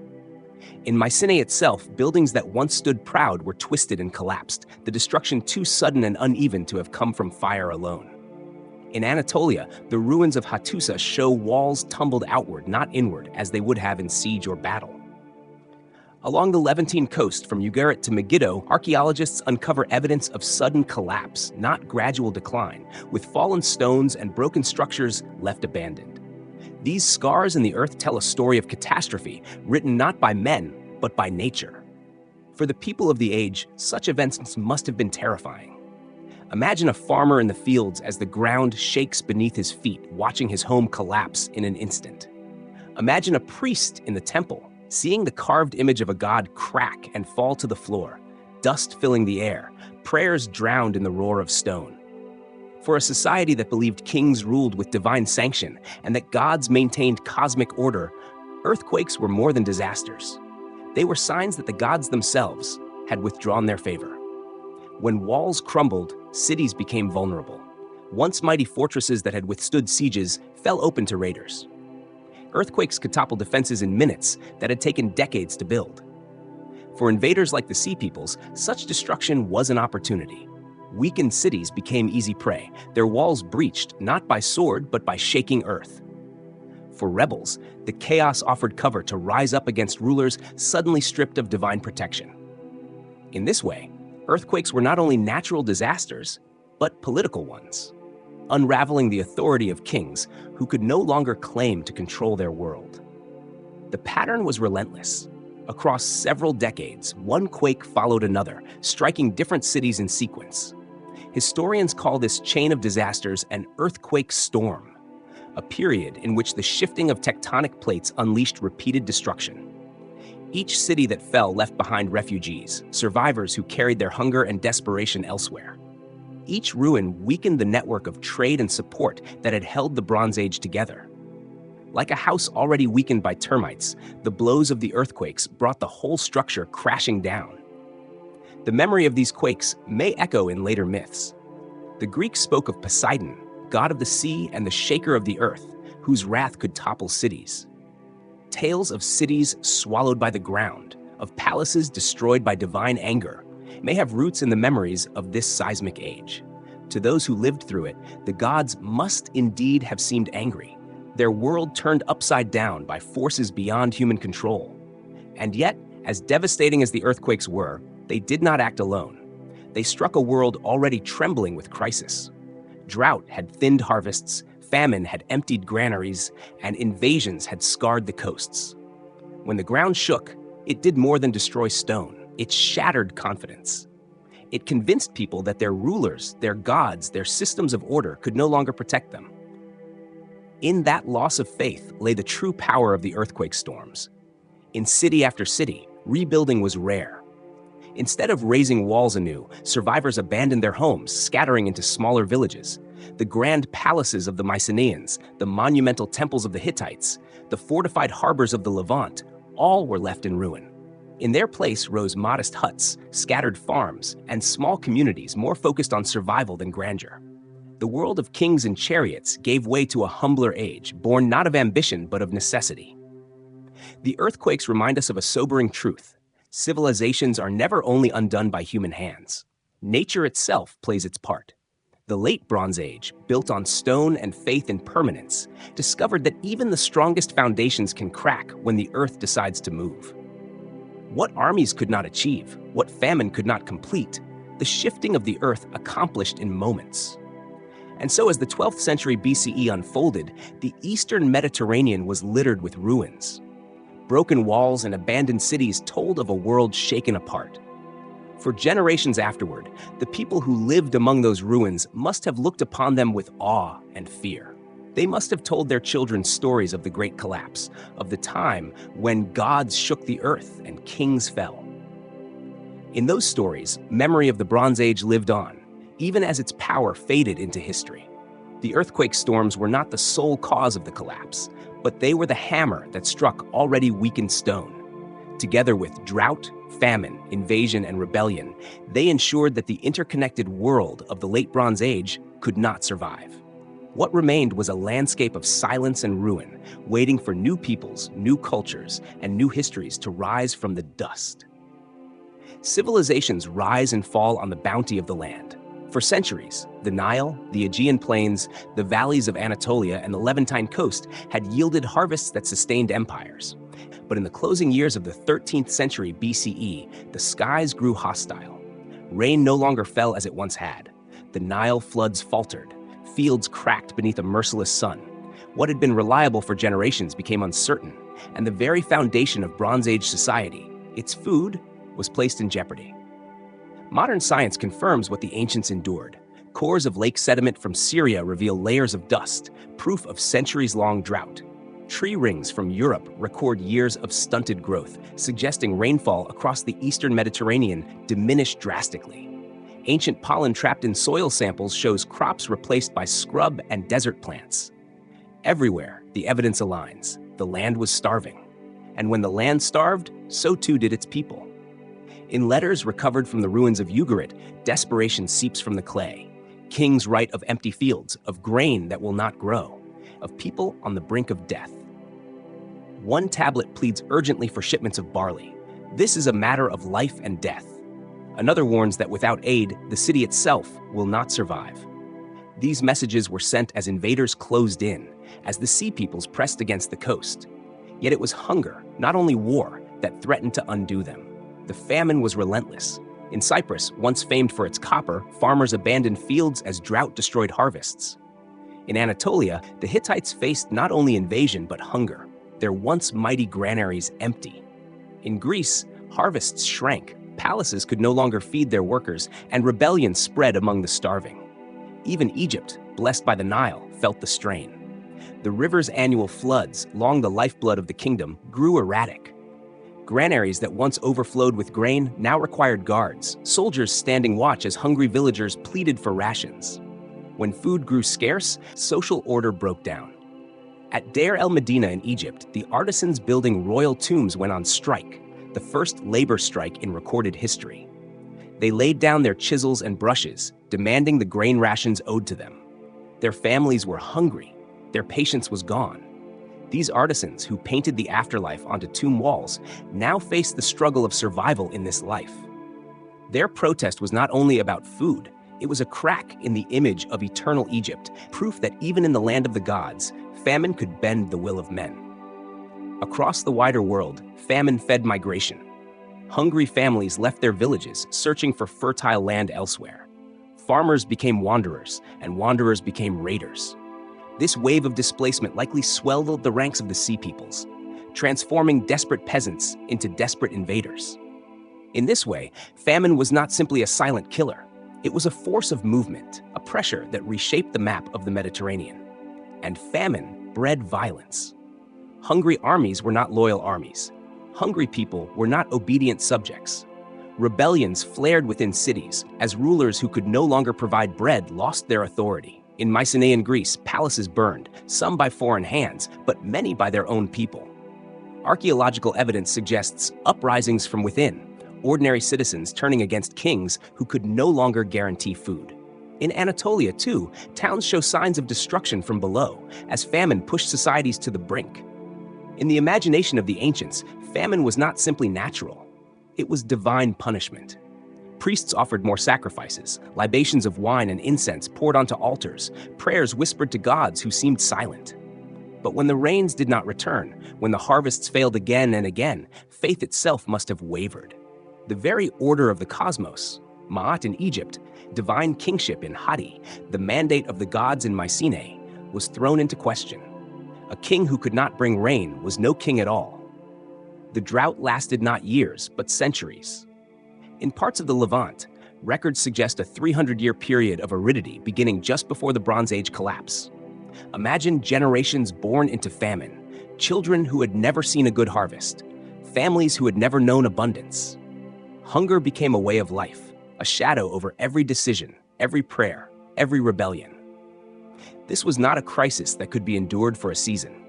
In Mycenae itself, buildings that once stood proud were twisted and collapsed, the destruction too sudden and uneven to have come from fire alone. In Anatolia, the ruins of Hattusa show walls tumbled outward, not inward, as they would have in siege or battle. Along the Levantine coast, from Ugarit to Megiddo, archaeologists uncover evidence of sudden collapse, not gradual decline, with fallen stones and broken structures left abandoned. These scars in the earth tell a story of catastrophe, written not by men, but by nature. For the people of the age, such events must have been terrifying. Imagine a farmer in the fields as the ground shakes beneath his feet, watching his home collapse in an instant. Imagine a priest in the temple, seeing the carved image of a god crack and fall to the floor, dust filling the air, prayers drowned in the roar of stone. For a society that believed kings ruled with divine sanction and that gods maintained cosmic order, earthquakes were more than disasters. They were signs that the gods themselves had withdrawn their favor. When walls crumbled, cities became vulnerable. Once mighty fortresses that had withstood sieges fell open to raiders. Earthquakes could topple defenses in minutes that had taken decades to build. For invaders like the Sea Peoples, such destruction was an opportunity. Weakened cities became easy prey, their walls breached not by sword but by shaking earth. For rebels, the chaos offered cover to rise up against rulers suddenly stripped of divine protection. In this way, earthquakes were not only natural disasters, but political ones, unraveling the authority of kings who could no longer claim to control their world. The pattern was relentless. Across several decades, one quake followed another, striking different cities in sequence. Historians call this chain of disasters an earthquake storm, a period in which the shifting of tectonic plates unleashed repeated destruction. Each city that fell left behind refugees, survivors who carried their hunger and desperation elsewhere. Each ruin weakened the network of trade and support that had held the Bronze Age together. Like a house already weakened by termites, the blows of the earthquakes brought the whole structure crashing down. The memory of these quakes may echo in later myths. The Greeks spoke of Poseidon, god of the sea and the shaker of the earth, whose wrath could topple cities. Tales of cities swallowed by the ground, of palaces destroyed by divine anger, may have roots in the memories of this seismic age. To those who lived through it, the gods must indeed have seemed angry, their world turned upside down by forces beyond human control. And yet, as devastating as the earthquakes were, they did not act alone. They struck a world already trembling with crisis. Drought had thinned harvests, famine had emptied granaries, and invasions had scarred the coasts. When the ground shook, it did more than destroy stone. It shattered confidence. It convinced people that their rulers, their gods, their systems of order could no longer protect them. In that loss of faith lay the true power of the earthquake storms. In city after city, rebuilding was rare. Instead of raising walls anew, survivors abandoned their homes, scattering into smaller villages. The grand palaces of the Mycenaeans, the monumental temples of the Hittites, the fortified harbors of the Levant, all were left in ruin. In their place rose modest huts, scattered farms, and small communities more focused on survival than grandeur. The world of kings and chariots gave way to a humbler age, born not of ambition but of necessity. The earthquakes remind us of a sobering truth. Civilizations are never only undone by human hands. Nature itself plays its part. The late Bronze Age, built on stone and faith in permanence, discovered that even the strongest foundations can crack when the earth decides to move. What armies could not achieve, what famine could not complete, the shifting of the earth accomplished in moments. And so as the 12th century BCE unfolded, the eastern Mediterranean was littered with ruins. Broken walls and abandoned cities told of a world shaken apart. For generations afterward, the people who lived among those ruins must have looked upon them with awe and fear. They must have told their children stories of the Great Collapse, of the time when gods shook the earth and kings fell. In those stories, memory of the Bronze Age lived on, even as its power faded into history. The earthquake storms were not the sole cause of the collapse, but they were the hammer that struck already weakened stone. Together with drought, famine, invasion, and rebellion, they ensured that the interconnected world of the late Bronze Age could not survive. What remained was a landscape of silence and ruin, waiting for new peoples, new cultures, and new histories to rise from the dust. Civilizations rise and fall on the bounty of the land. For centuries, the Nile, the Aegean plains, the valleys of Anatolia, and the Levantine coast had yielded harvests that sustained empires. But in the closing years of the 13th century BCE, the skies grew hostile. Rain no longer fell as it once had. The Nile floods faltered. Fields cracked beneath a merciless sun. What had been reliable for generations became uncertain, and the very foundation of Bronze Age society, its food, was placed in jeopardy. Modern science confirms what the ancients endured. Cores of lake sediment from Syria reveal layers of dust, proof of centuries-long drought. Tree rings from Europe record years of stunted growth, suggesting rainfall across the eastern Mediterranean diminished drastically. Ancient pollen trapped in soil samples shows crops replaced by scrub and desert plants. Everywhere, the evidence aligns. The land was starving. And when the land starved, so too did its people. In letters recovered from the ruins of Ugarit, desperation seeps from the clay. Kings write of empty fields, of grain that will not grow, of people on the brink of death. One tablet pleads urgently for shipments of barley. This is a matter of life and death. Another warns that without aid, the city itself will not survive. These messages were sent as invaders closed in, as the sea peoples pressed against the coast. Yet it was hunger, not only war, that threatened to undo them. The famine was relentless. In Cyprus, once famed for its copper, farmers abandoned fields as drought destroyed harvests. In Anatolia, the Hittites faced not only invasion but hunger, their once mighty granaries empty. In Greece, harvests shrank, palaces could no longer feed their workers, and rebellion spread among the starving. Even Egypt, blessed by the Nile, felt the strain. The river's annual floods, long the lifeblood of the kingdom, grew erratic. Granaries that once overflowed with grain now required guards, soldiers standing watch as hungry villagers pleaded for rations. When food grew scarce, social order broke down. At Deir el-Medina in Egypt, the artisans building royal tombs went on strike, the first labor strike in recorded history. They laid down their chisels and brushes, demanding the grain rations owed to them. Their families were hungry. Their patience was gone. These artisans, who painted the afterlife onto tomb walls, now faced the struggle of survival in this life. Their protest was not only about food, it was a crack in the image of eternal Egypt, proof that even in the land of the gods, famine could bend the will of men. Across the wider world, famine fed migration. Hungry families left their villages, searching for fertile land elsewhere. Farmers became wanderers, and wanderers became raiders. This wave of displacement likely swelled the ranks of the sea peoples, transforming desperate peasants into desperate invaders. In this way, famine was not simply a silent killer. It was a force of movement, a pressure that reshaped the map of the Mediterranean. And famine bred violence. Hungry armies were not loyal armies. Hungry people were not obedient subjects. Rebellions flared within cities as rulers who could no longer provide bread lost their authority. In Mycenaean Greece, palaces burned, some by foreign hands, but many by their own people. Archaeological evidence suggests uprisings from within, ordinary citizens turning against kings who could no longer guarantee food. In Anatolia, too, towns show signs of destruction from below as famine pushed societies to the brink. In the imagination of the ancients, famine was not simply natural. It was divine punishment. Priests offered more sacrifices, libations of wine and incense poured onto altars, prayers whispered to gods who seemed silent. But when the rains did not return, when the harvests failed again and again, faith itself must have wavered. The very order of the cosmos, Ma'at in Egypt, divine kingship in Hatti, the mandate of the gods in Mycenae, was thrown into question. A king who could not bring rain was no king at all. The drought lasted not years, but centuries. In parts of the Levant, records suggest a 300-year period of aridity beginning just before the Bronze Age collapse. Imagine generations born into famine, children who had never seen a good harvest, families who had never known abundance. Hunger became a way of life, a shadow over every decision, every prayer, every rebellion. This was not a crisis that could be endured for a season.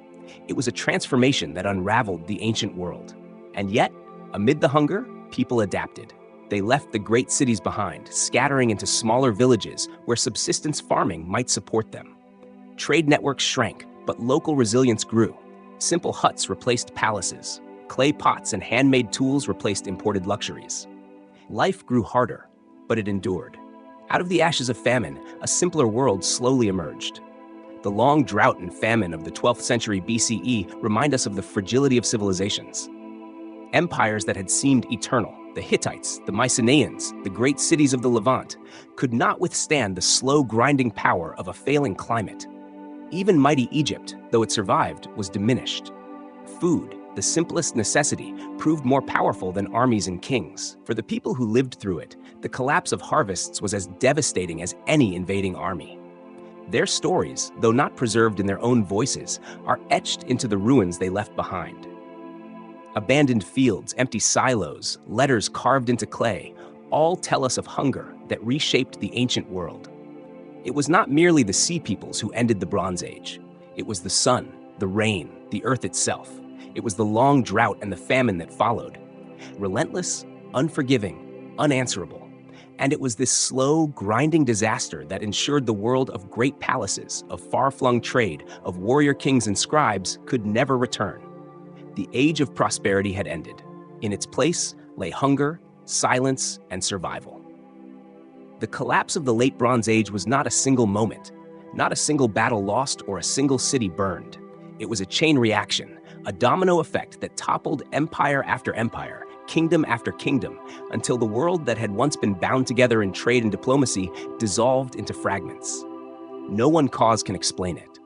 It was a transformation that unraveled the ancient world. And yet, amid the hunger, people adapted. They left the great cities behind, scattering into smaller villages where subsistence farming might support them. Trade networks shrank, but local resilience grew. Simple huts replaced palaces. Clay pots and handmade tools replaced imported luxuries. Life grew harder, but it endured. Out of the ashes of famine, a simpler world slowly emerged. The long drought and famine of the 12th century BCE remind us of the fragility of civilizations. Empires that had seemed eternal, the Hittites, the Mycenaeans, the great cities of the Levant, could not withstand the slow grinding power of a failing climate. Even mighty Egypt, though it survived, was diminished. Food, the simplest necessity, proved more powerful than armies and kings. For the people who lived through it, the collapse of harvests was as devastating as any invading army. Their stories, though not preserved in their own voices, are etched into the ruins they left behind. Abandoned fields, empty silos, letters carved into clay, all tell us of hunger that reshaped the ancient world. It was not merely the sea peoples who ended the Bronze Age. It was the sun, the rain, the earth itself. It was the long drought and the famine that followed. Relentless, unforgiving, unanswerable. And it was this slow, grinding disaster that ensured the world of great palaces, of far-flung trade, of warrior kings and scribes could never return. The age of prosperity had ended. In its place lay hunger, silence, and survival. The collapse of the late Bronze Age was not a single moment, not a single battle lost or a single city burned. It was a chain reaction, a domino effect that toppled empire after empire, kingdom after kingdom, until the world that had once been bound together in trade and diplomacy dissolved into fragments. No one cause can explain it.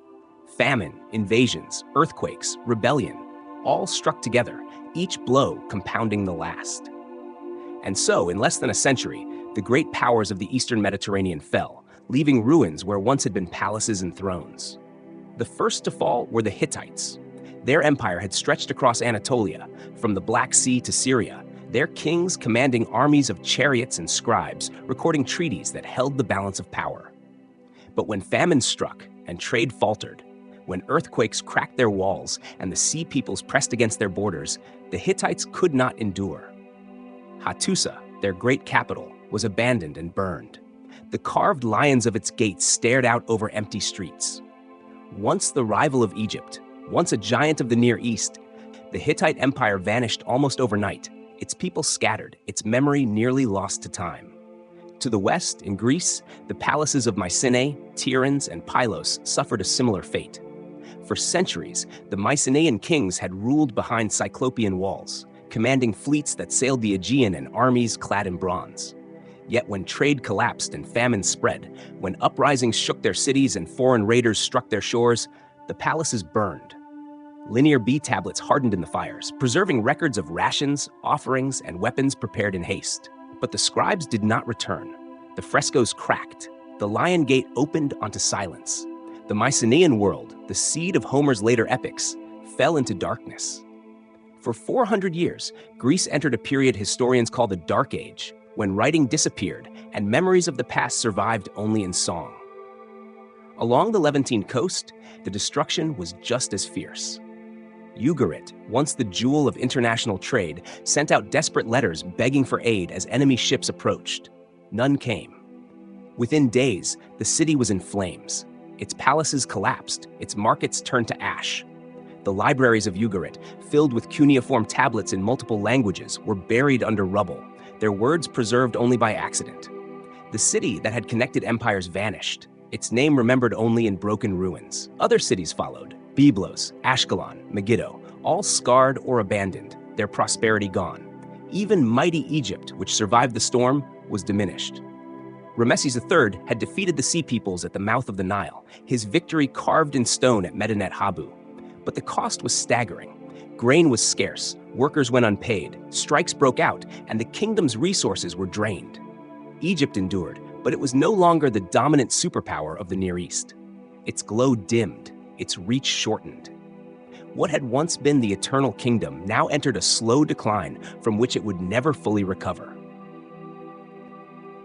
Famine, invasions, earthquakes, rebellion, all struck together, each blow compounding the last. And so, in less than a century, the great powers of the Eastern Mediterranean fell, leaving ruins where once had been palaces and thrones. The first to fall were the Hittites. Their empire had stretched across Anatolia, from the Black Sea to Syria, their kings commanding armies of chariots and scribes, recording treaties that held the balance of power. But when famine struck and trade faltered, when earthquakes cracked their walls and the sea peoples pressed against their borders, the Hittites could not endure. Hattusa, their great capital, was abandoned and burned. The carved lions of its gates stared out over empty streets. Once the rival of Egypt, once a giant of the Near East, the Hittite Empire vanished almost overnight, its people scattered, its memory nearly lost to time. To the west, in Greece, the palaces of Mycenae, Tiryns, and Pylos suffered a similar fate. For centuries, the Mycenaean kings had ruled behind Cyclopean walls, commanding fleets that sailed the Aegean and armies clad in bronze. Yet when trade collapsed and famine spread, when uprisings shook their cities and foreign raiders struck their shores, the palaces burned. Linear B tablets hardened in the fires, preserving records of rations, offerings, and weapons prepared in haste. But the scribes did not return. The frescoes cracked. The Lion Gate opened onto silence. The Mycenaean world, the seed of Homer's later epics, fell into darkness. For 400 years, Greece entered a period historians call the Dark Age, when writing disappeared and memories of the past survived only in song. Along the Levantine coast, the destruction was just as fierce. Ugarit, once the jewel of international trade, sent out desperate letters begging for aid as enemy ships approached. None came. Within days, the city was in flames. Its palaces collapsed, its markets turned to ash. The libraries of Ugarit, filled with cuneiform tablets in multiple languages, were buried under rubble, their words preserved only by accident. The city that had connected empires vanished, its name remembered only in broken ruins. Other cities followed: Byblos, Ashkelon, Megiddo, all scarred or abandoned, their prosperity gone. Even mighty Egypt, which survived the storm, was diminished. Rameses III had defeated the Sea Peoples at the mouth of the Nile, his victory carved in stone at Medinet Habu. But the cost was staggering. Grain was scarce, workers went unpaid, strikes broke out, and the kingdom's resources were drained. Egypt endured, but it was no longer the dominant superpower of the Near East. Its glow dimmed, its reach shortened. What had once been the eternal kingdom now entered a slow decline from which it would never fully recover.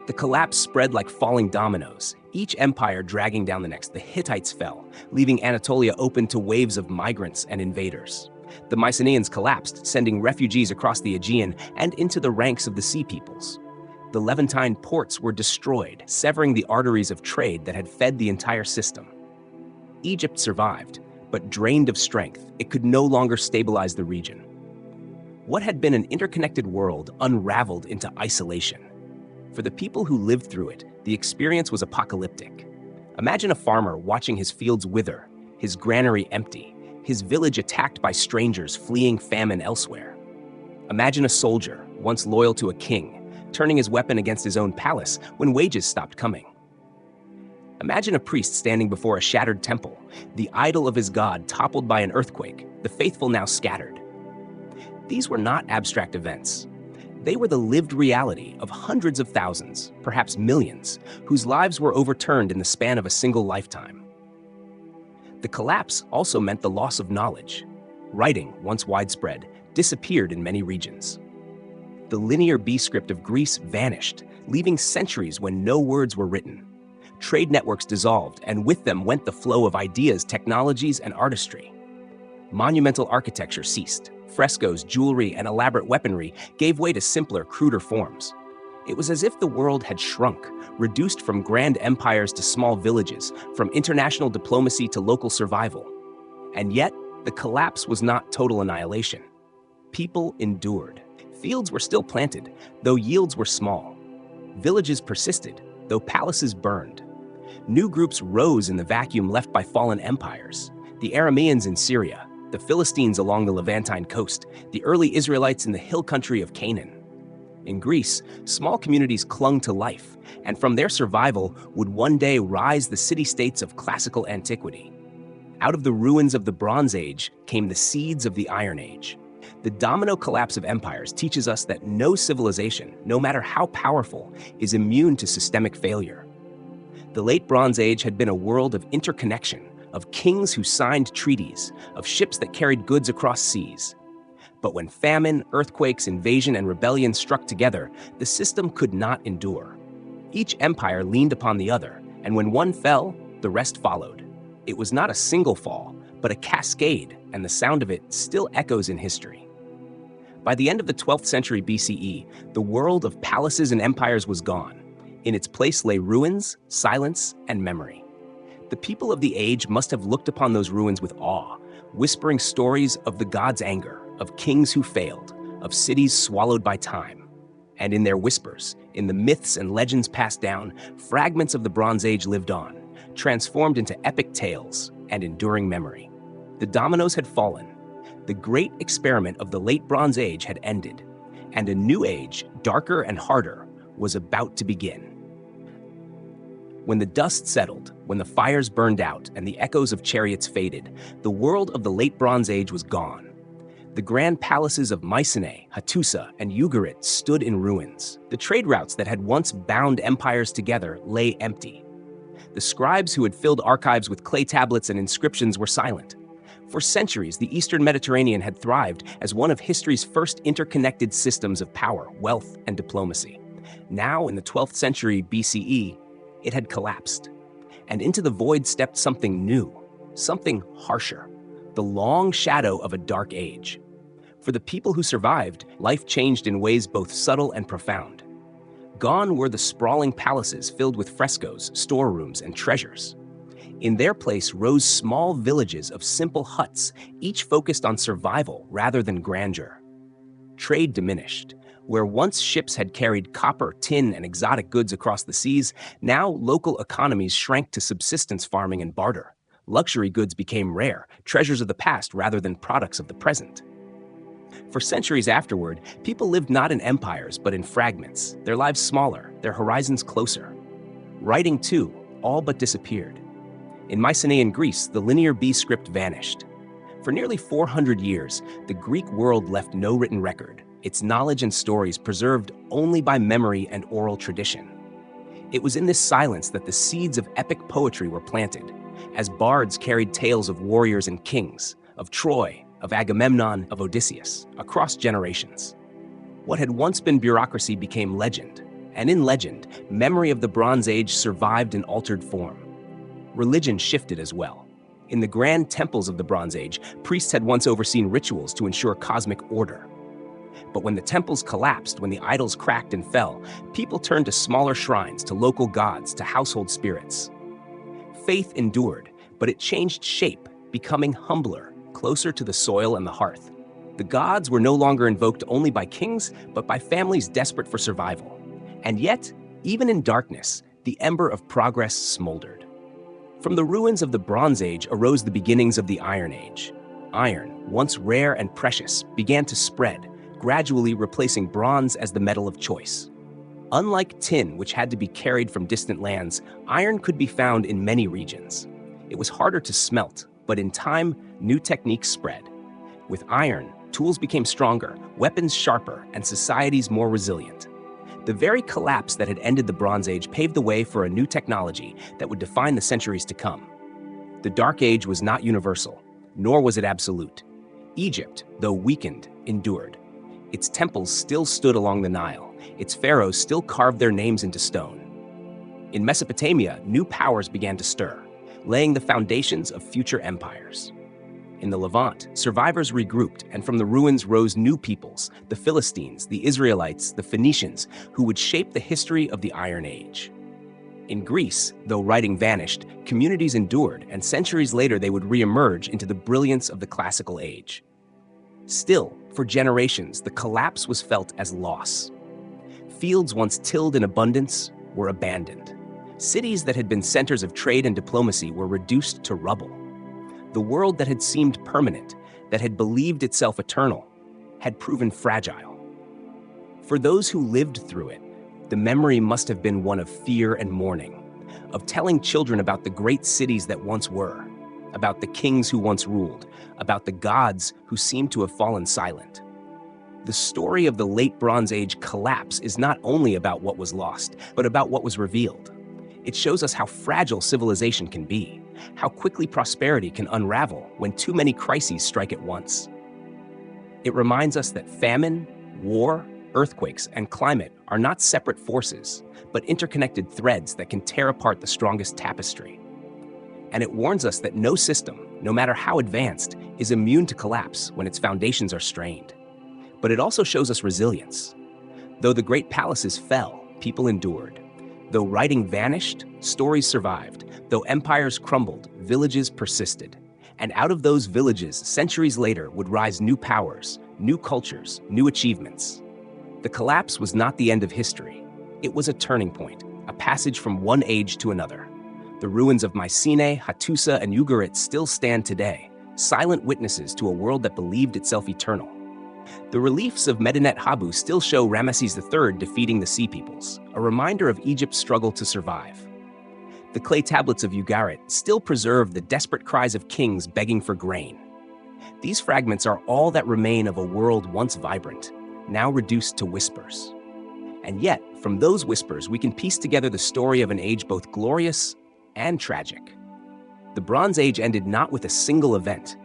The collapse spread like falling dominoes, each empire dragging down the next. The Hittites fell, leaving Anatolia open to waves of migrants and invaders. The Mycenaeans collapsed, sending refugees across the Aegean and into the ranks of the Sea Peoples. The Levantine ports were destroyed, severing the arteries of trade that had fed the entire system. Egypt survived, but drained of strength, it could no longer stabilize the region. What had been an interconnected world unraveled into isolation. For the people who lived through it, the experience was apocalyptic. Imagine a farmer watching his fields wither, his granary empty, his village attacked by strangers fleeing famine elsewhere. Imagine a soldier, once loyal to a king, turning his weapon against his own palace when wages stopped coming. Imagine a priest standing before a shattered temple, the idol of his god toppled by an earthquake, the faithful now scattered. These were not abstract events. They were the lived reality of hundreds of thousands, perhaps millions, whose lives were overturned in the span of a single lifetime. The collapse also meant the loss of knowledge. Writing, once widespread, disappeared in many regions. The linear B script of Greece vanished, leaving centuries when no words were written. Trade networks dissolved, and with them went the flow of ideas, technologies, and artistry. Monumental architecture ceased. Frescoes, jewelry, and elaborate weaponry gave way to simpler, cruder forms. It was as if the world had shrunk, reduced from grand empires to small villages, from international diplomacy to local survival. And yet, the collapse was not total annihilation. People endured. Fields were still planted, though yields were small. Villages persisted, though palaces burned. New groups rose in the vacuum left by fallen empires. The Arameans in Syria, the Philistines along the Levantine coast, the early Israelites in the hill country of Canaan. In Greece, small communities clung to life, and from their survival would one day rise the city-states of classical antiquity. Out of the ruins of the Bronze Age came the seeds of the Iron Age. The domino collapse of empires teaches us that no civilization, no matter how powerful, is immune to systemic failure. The late Bronze Age had been a world of interconnection, of kings who signed treaties, of ships that carried goods across seas. But when famine, earthquakes, invasion, and rebellion struck together, the system could not endure. Each empire leaned upon the other, and when one fell, the rest followed. It was not a single fall, but a cascade, and the sound of it still echoes in history. By the end of the 12th century BCE, the world of palaces and empires was gone. In its place lay ruins, silence, and memory. The people of the age must have looked upon those ruins with awe, whispering stories of the gods' anger, of kings who failed, of cities swallowed by time. And in their whispers, in the myths and legends passed down, fragments of the Bronze Age lived on, transformed into epic tales and enduring memory. The dominoes had fallen. The great experiment of the late Bronze Age had ended, and a new age, darker and harder, was about to begin. When the dust settled, when the fires burned out and the echoes of chariots faded, the world of the late Bronze Age was gone. The grand palaces of Mycenae, Hattusa, and Ugarit stood in ruins. The trade routes that had once bound empires together lay empty. The scribes who had filled archives with clay tablets and inscriptions were silent. For centuries, the Eastern Mediterranean had thrived as one of history's first interconnected systems of power, wealth, and diplomacy. Now, in the 12th century BCE, it had collapsed. And into the void stepped something new, something harsher, the long shadow of a dark age. For the people who survived, life changed in ways both subtle and profound. Gone were the sprawling palaces filled with frescoes, storerooms, and treasures. In their place rose small villages of simple huts, each focused on survival rather than grandeur. Trade diminished. Where once ships had carried copper, tin, and exotic goods across the seas, now local economies shrank to subsistence farming and barter. Luxury goods became rare, treasures of the past rather than products of the present. For centuries afterward, people lived not in empires but in fragments, their lives smaller, their horizons closer. Writing, too, all but disappeared. In Mycenaean Greece, the linear B script vanished. For nearly 400 years, the Greek world left no written record, its knowledge and stories preserved only by memory and oral tradition. It was in this silence that the seeds of epic poetry were planted, as bards carried tales of warriors and kings, of Troy, of Agamemnon, of Odysseus, across generations. What had once been bureaucracy became legend, and in legend, memory of the Bronze Age survived in altered form. Religion shifted as well. In the grand temples of the Bronze Age, priests had once overseen rituals to ensure cosmic order. But when the temples collapsed, when the idols cracked and fell, people turned to smaller shrines, to local gods, to household spirits. Faith endured, but it changed shape, becoming humbler, closer to the soil and the hearth. The gods were no longer invoked only by kings, but by families desperate for survival. And yet, even in darkness, the ember of progress smoldered. From the ruins of the Bronze Age arose the beginnings of the Iron Age. Iron, once rare and precious, began to spread, gradually replacing bronze as the metal of choice. Unlike tin, which had to be carried from distant lands, iron could be found in many regions. It was harder to smelt, but in time, new techniques spread. With iron, tools became stronger, weapons sharper, and societies more resilient. The very collapse that had ended the Bronze Age paved the way for a new technology that would define the centuries to come. The Dark Age was not universal, nor was it absolute. Egypt, though weakened, endured. Its temples still stood along the Nile. Its pharaohs still carved their names into stone. In Mesopotamia, new powers began to stir, laying the foundations of future empires. In the Levant, survivors regrouped, and from the ruins rose new peoples, the Philistines, the Israelites, the Phoenicians, who would shape the history of the Iron Age. In Greece, though writing vanished, communities endured, and centuries later they would re-emerge into the brilliance of the classical age. Still, for generations, the collapse was felt as loss. Fields once tilled in abundance were abandoned. Cities that had been centers of trade and diplomacy were reduced to rubble. The world that had seemed permanent, that had believed itself eternal, had proven fragile. For those who lived through it, the memory must have been one of fear and mourning, of telling children about the great cities that once were, about the kings who once ruled, about the gods who seemed to have fallen silent. The story of the late Bronze Age collapse is not only about what was lost, but about what was revealed. It shows us how fragile civilization can be, how quickly prosperity can unravel when too many crises strike at once. It reminds us that famine, war, earthquakes, and climate are not separate forces, but interconnected threads that can tear apart the strongest tapestry. And it warns us that no system, no matter how advanced, is immune to collapse when its foundations are strained. But it also shows us resilience. Though the great palaces fell, people endured. Though writing vanished, stories survived. Though empires crumbled, villages persisted. And out of those villages, centuries later, would rise new powers, new cultures, new achievements. The collapse was not the end of history. It was a turning point, a passage from one age to another. The ruins of Mycenae, Hattusa, and Ugarit still stand today, silent witnesses to a world that believed itself eternal. The reliefs of Medinet Habu still show Ramesses III defeating the Sea Peoples, a reminder of Egypt's struggle to survive. The clay tablets of Ugarit still preserve the desperate cries of kings begging for grain. These fragments are all that remain of a world once vibrant, now reduced to whispers. And yet, from those whispers, we can piece together the story of an age both glorious and tragic. The Bronze Age ended not with a single event,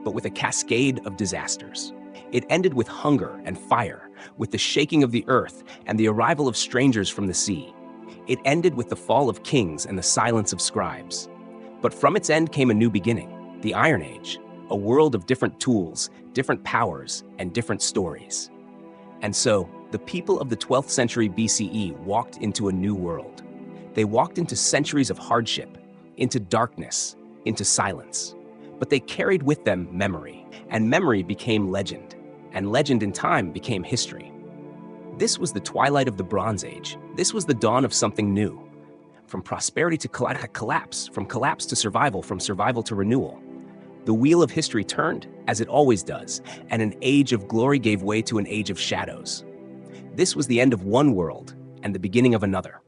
but with a cascade of disasters. It ended with hunger and fire, with the shaking of the earth and the arrival of strangers from the sea. It ended with the fall of kings and the silence of scribes. But from its end came a new beginning, the Iron Age, a world of different tools, different powers, and different stories. And so, the people of the 12th century BCE walked into a new world. They walked into centuries of hardship, into darkness, into silence. But they carried with them memory, and memory became legend, and legend in time became history. This was the twilight of the Bronze Age. This was the dawn of something new. From prosperity to collapse, from collapse to survival, from survival to renewal. The wheel of history turned, as it always does, and an age of glory gave way to an age of shadows. This was the end of one world and the beginning of another.